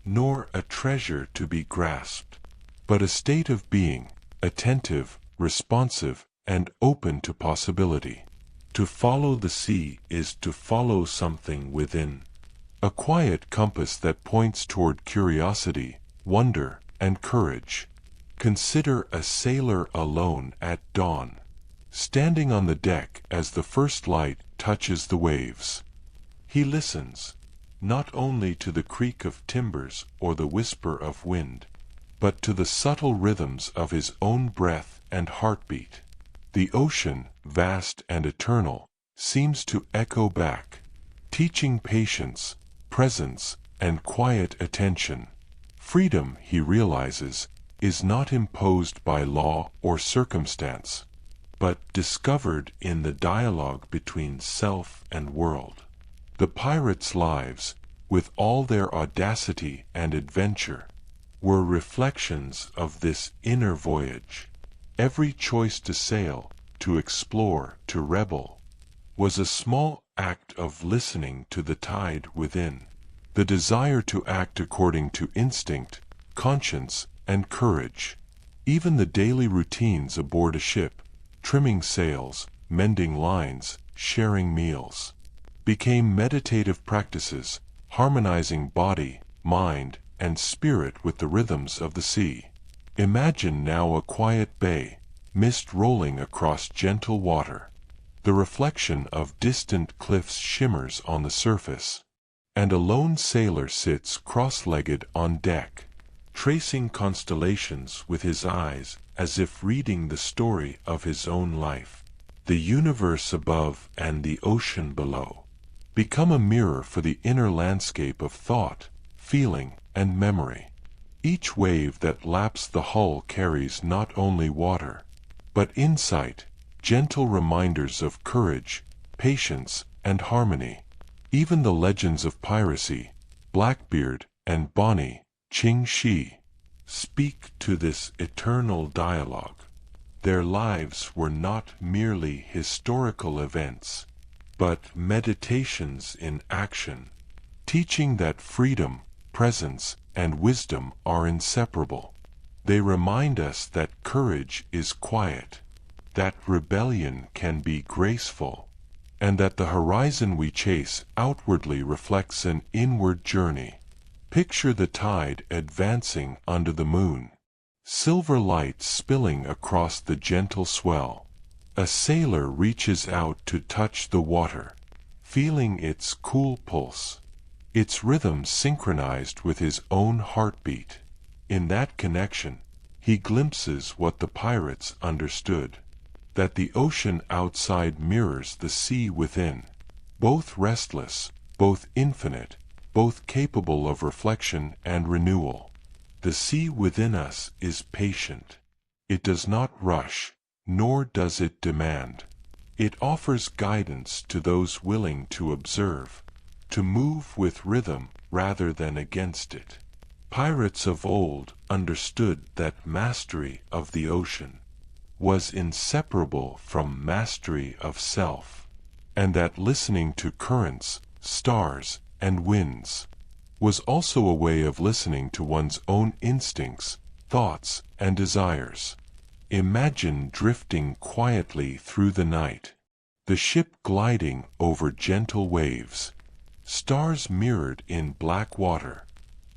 nor a treasure to be grasped, but a state of being, attentive, responsive, and open to possibility. To follow the sea is to follow something within, a quiet compass that points toward curiosity, wonder, and courage. Consider a sailor alone at dawn, standing on the deck as the first light touches the waves. He listens, not only to the creak of timbers or the whisper of wind, but to the subtle rhythms of his own breath and heartbeat. The ocean, vast and eternal, seems to echo back, teaching patience, presence, and quiet attention. Freedom, he realizes, is not imposed by law or circumstance, but discovered in the dialogue between self and world. The pirates' lives, with all their audacity and adventure, were reflections of this inner voyage. Every choice to sail, to explore, to rebel, was a small act of listening to the tide within, the desire to act according to instinct, conscience, and courage. Even the daily routines aboard a ship, trimming sails, mending lines, sharing meals, became meditative practices, harmonizing body, mind, and spirit with the rhythms of the sea. Imagine now a quiet bay, mist rolling across gentle water. The reflection of distant cliffs shimmers on the surface, and a lone sailor sits cross-legged on deck, tracing constellations with his eyes as if reading the story of his own life. The universe above and the ocean below become a mirror for the inner landscape of thought, feeling, and memory. Each wave that laps the hull carries not only water, but insight, gentle reminders of courage, patience, and harmony. Even the legends of piracy, Blackbeard and Bonny, Shi, speak to this eternal dialogue. Their lives were not merely historical events, but meditations in action, teaching that freedom, presence, and wisdom are inseparable. They remind us that courage is quiet, that rebellion can be graceful, and that the horizon we chase outwardly reflects an inward journey. Picture the tide advancing under the moon, silver light spilling across the gentle swell. A sailor reaches out to touch the water, feeling its cool pulse, its rhythm synchronized with his own heartbeat. In that connection, he glimpses what the pirates understood, that the ocean outside mirrors the sea within, both restless, both infinite, both capable of reflection and renewal. The sea within us is patient. It does not rush, nor does it demand. It offers guidance to those willing to observe, to move with rhythm rather than against it. Pirates of old understood that mastery of the ocean was inseparable from mastery of self, and that listening to currents, stars, and winds was also a way of listening to one's own instincts, thoughts, and desires. Imagine drifting quietly through the night, the ship gliding over gentle waves, stars mirrored in black water,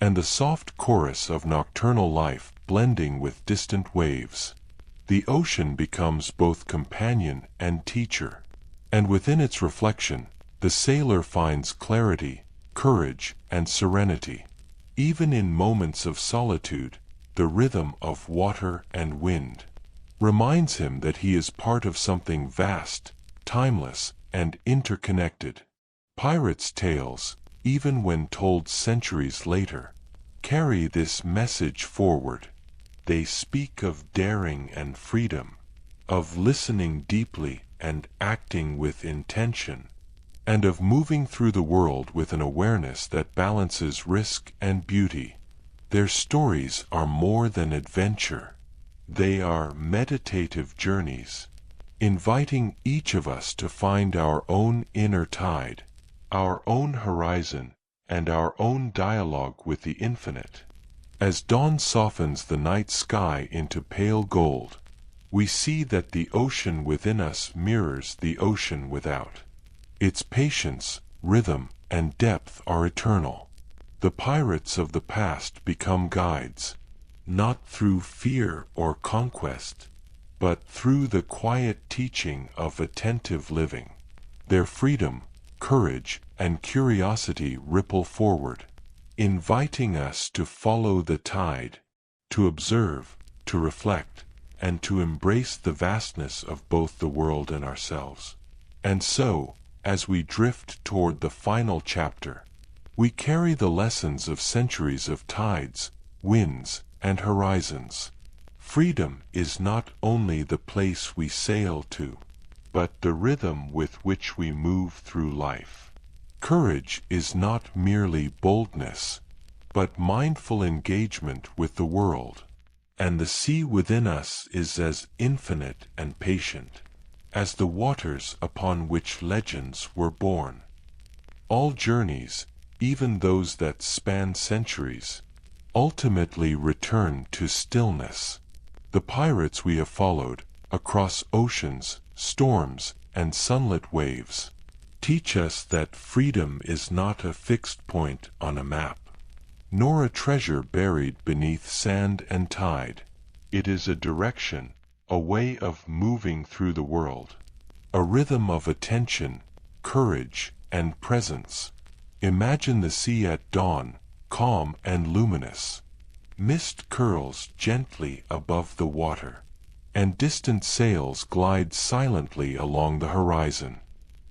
and the soft chorus of nocturnal life blending with distant waves. The ocean becomes both companion and teacher, and within its reflection, the sailor finds clarity, courage, and serenity. Even in moments of solitude, the rhythm of water and wind reminds him that he is part of something vast, timeless, and interconnected. Pirates' tales, even when told centuries later, carry this message forward. They speak of daring and freedom, of listening deeply and acting with intention, and of moving through the world with an awareness that balances risk and beauty. Their stories are more than adventure. They are meditative journeys, inviting each of us to find our own inner tide, our own horizon, and our own dialogue with the infinite. As dawn softens the night sky into pale gold, we see that the ocean within us mirrors the ocean without. Its patience, rhythm, and depth are eternal. The pirates of the past become guides, not through fear or conquest, but through the quiet teaching of attentive living. Their freedom, courage, and curiosity ripple forward, inviting us to follow the tide, to observe, to reflect, and to embrace the vastness of both the world and ourselves. And so, as we drift toward the final chapter, we carry the lessons of centuries of tides, winds, and horizons. Freedom is not only the place we sail to, but the rhythm with which we move through life. Courage is not merely boldness, but mindful engagement with the world. And the sea within us is as infinite and patient as the waters upon which legends were born. All journeys, even those that span centuries, ultimately return to stillness. The pirates we have followed, across oceans, storms, and sunlit waves, teach us that freedom is not a fixed point on a map, nor a treasure buried beneath sand and tide. It is a direction, a way of moving through the world, a rhythm of attention, courage, and presence. Imagine the sea at dawn, calm and luminous. Mist curls gently above the water, and distant sails glide silently along the horizon.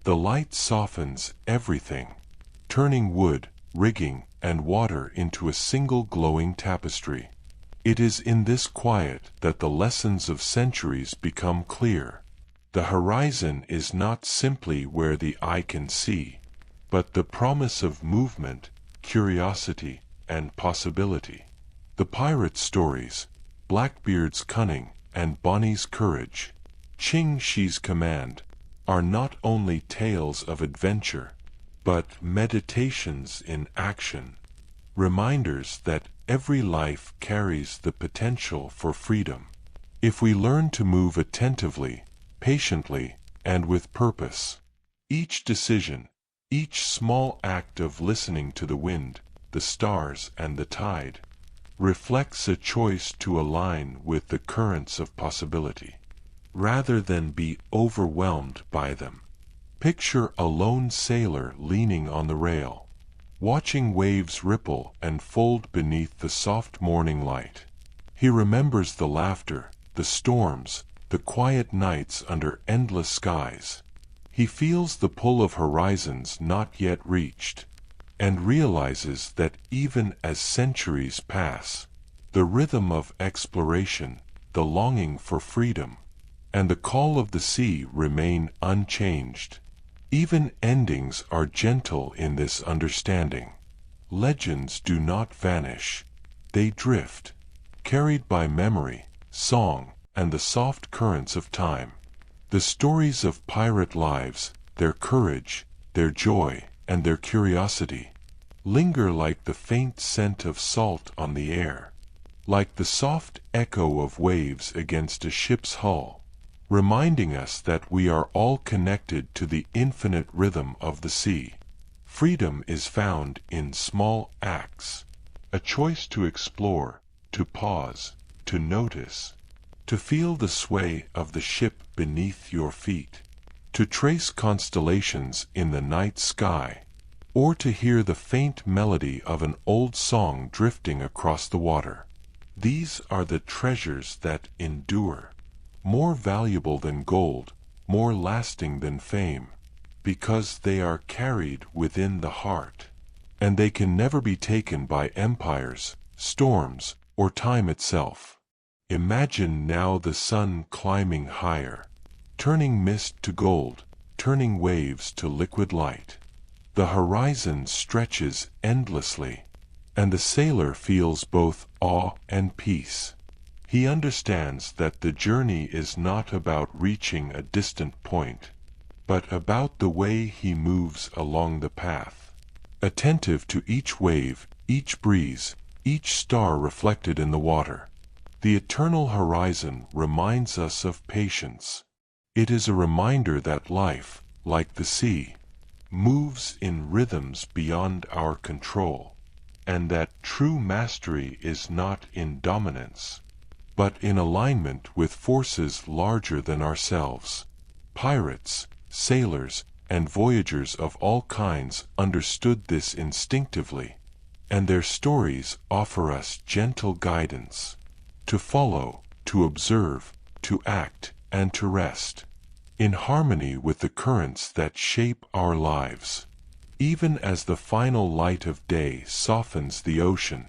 The light softens everything, turning wood, rigging, and water into a single glowing tapestry. It is in this quiet that the lessons of centuries become clear. The horizon is not simply where the eye can see, but the promise of movement, curiosity, and possibility. The pirate's stories, Blackbeard's cunning, and Bonny's courage, Ching Shi's command, are not only tales of adventure, but meditations in action, reminders that every life carries the potential for freedom, if we learn to move attentively, patiently, and with purpose. Each decision, each small act of listening to the wind, the stars, and the tide, reflects a choice to align with the currents of possibility, rather than be overwhelmed by them. Picture a lone sailor leaning on the rail, watching waves ripple and fold beneath the soft morning light. He remembers the laughter, the storms, the quiet nights under endless skies. He feels the pull of horizons not yet reached, and realizes that even as centuries pass, the rhythm of exploration, the longing for freedom, and the call of the sea remain unchanged. Even endings are gentle in this understanding. Legends do not vanish. They drift, carried by memory, song, and the soft currents of time. The stories of pirate lives, their courage, their joy, and their curiosity, linger like the faint scent of salt on the air, like the soft echo of waves against a ship's hull, reminding us that we are all connected to the infinite rhythm of the sea. Freedom is found in small acts, a choice to explore, to pause, to notice, to feel the sway of the ship beneath your feet, to trace constellations in the night sky, or to hear the faint melody of an old song drifting across the water. These are the treasures that endure, more valuable than gold, more lasting than fame, because they are carried within the heart, and they can never be taken by empires, storms, or time itself. Imagine now the sun climbing higher, turning mist to gold, turning waves to liquid light. The horizon stretches endlessly, and the sailor feels both awe and peace. He understands that the journey is not about reaching a distant point, but about the way he moves along the path, attentive to each wave, each breeze, each star reflected in the water. The eternal horizon reminds us of patience. It is a reminder that life, like the sea, moves in rhythms beyond our control, and that true mastery is not in dominance, but in alignment with forces larger than ourselves. Pirates, sailors, and voyagers of all kinds understood this instinctively, and their stories offer us gentle guidance, to follow, to observe, to act, and to rest, in harmony with the currents that shape our lives. Even as the final light of day softens the ocean,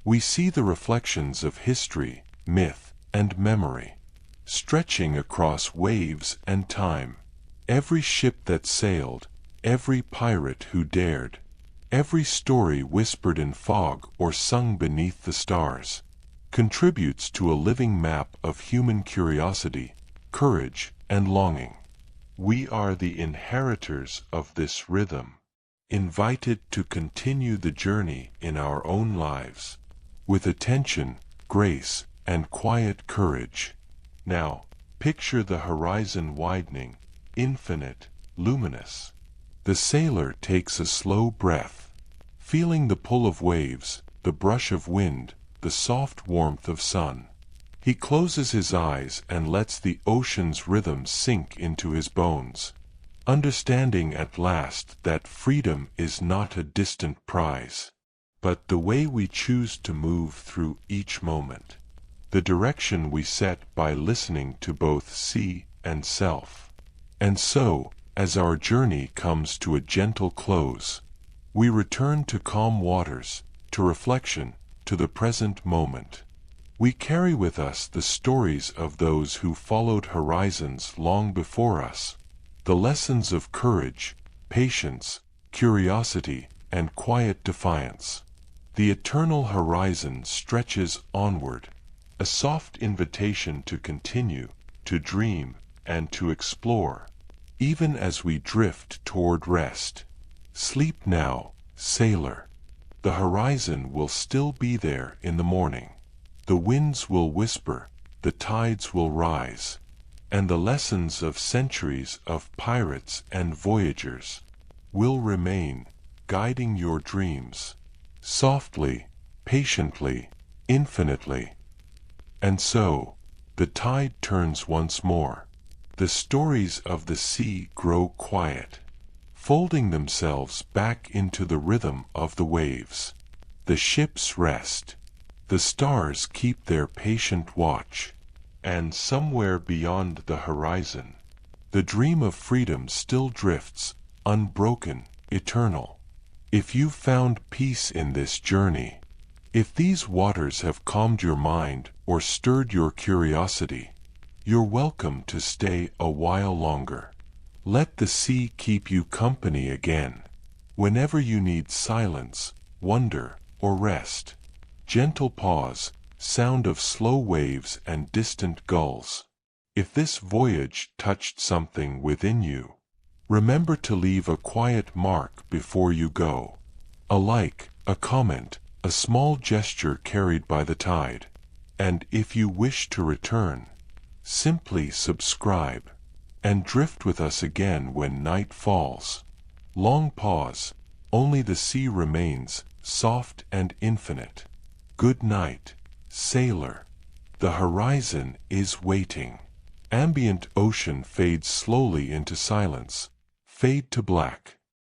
we see the reflections of history, myth, and memory, stretching across waves and time. Every ship that sailed, every pirate who dared, Every story whispered in fog or sung beneath the stars contributes to a living map of human curiosity, courage, and longing. We are the inheritors of this rhythm, invited to continue the journey in our own lives, with attention, grace, and quiet courage. Now, picture the horizon widening, infinite, luminous. The sailor takes a slow breath, feeling the pull of waves, the brush of wind, the soft warmth of sun. He closes his eyes and lets the ocean's rhythm sink into his bones, understanding at last that freedom is not a distant prize, but the way we choose to move through each moment, the direction we set by listening to both sea and self. And so, as our journey comes to a gentle close, we return to calm waters, to reflection, to the present moment. We carry with us the stories of those who followed horizons long before us, the lessons of courage, patience, curiosity, and quiet defiance. The eternal horizon stretches onward, a soft invitation to continue, to dream, and to explore, even as we drift toward rest. Sleep now, sailor. The horizon will still be there in the morning. The winds will whisper, the tides will rise, and the lessons of centuries of pirates and voyagers will remain, guiding your dreams, softly, patiently, infinitely. And so, the tide turns once more. The stories of the sea grow quiet, folding themselves back into the rhythm of the waves. The ships rest. The stars keep their patient watch. And somewhere beyond the horizon, the dream of freedom still drifts, unbroken, eternal. If you've found peace in this journey, if these waters have calmed your mind or stirred your curiosity, you're welcome to stay a while longer. Let the sea keep you company again, whenever you need silence, wonder, or rest. Gentle pause, sound of slow waves and distant gulls. If this voyage touched something within you, remember to leave a quiet mark before you go. A like, a comment, a small gesture carried by the tide. And if you wish to return, simply subscribe, and drift with us again when night falls. Long pause, only the sea remains, soft and infinite. Good night, sailor. The horizon is waiting. Ambient ocean fades slowly into silence, fade to black.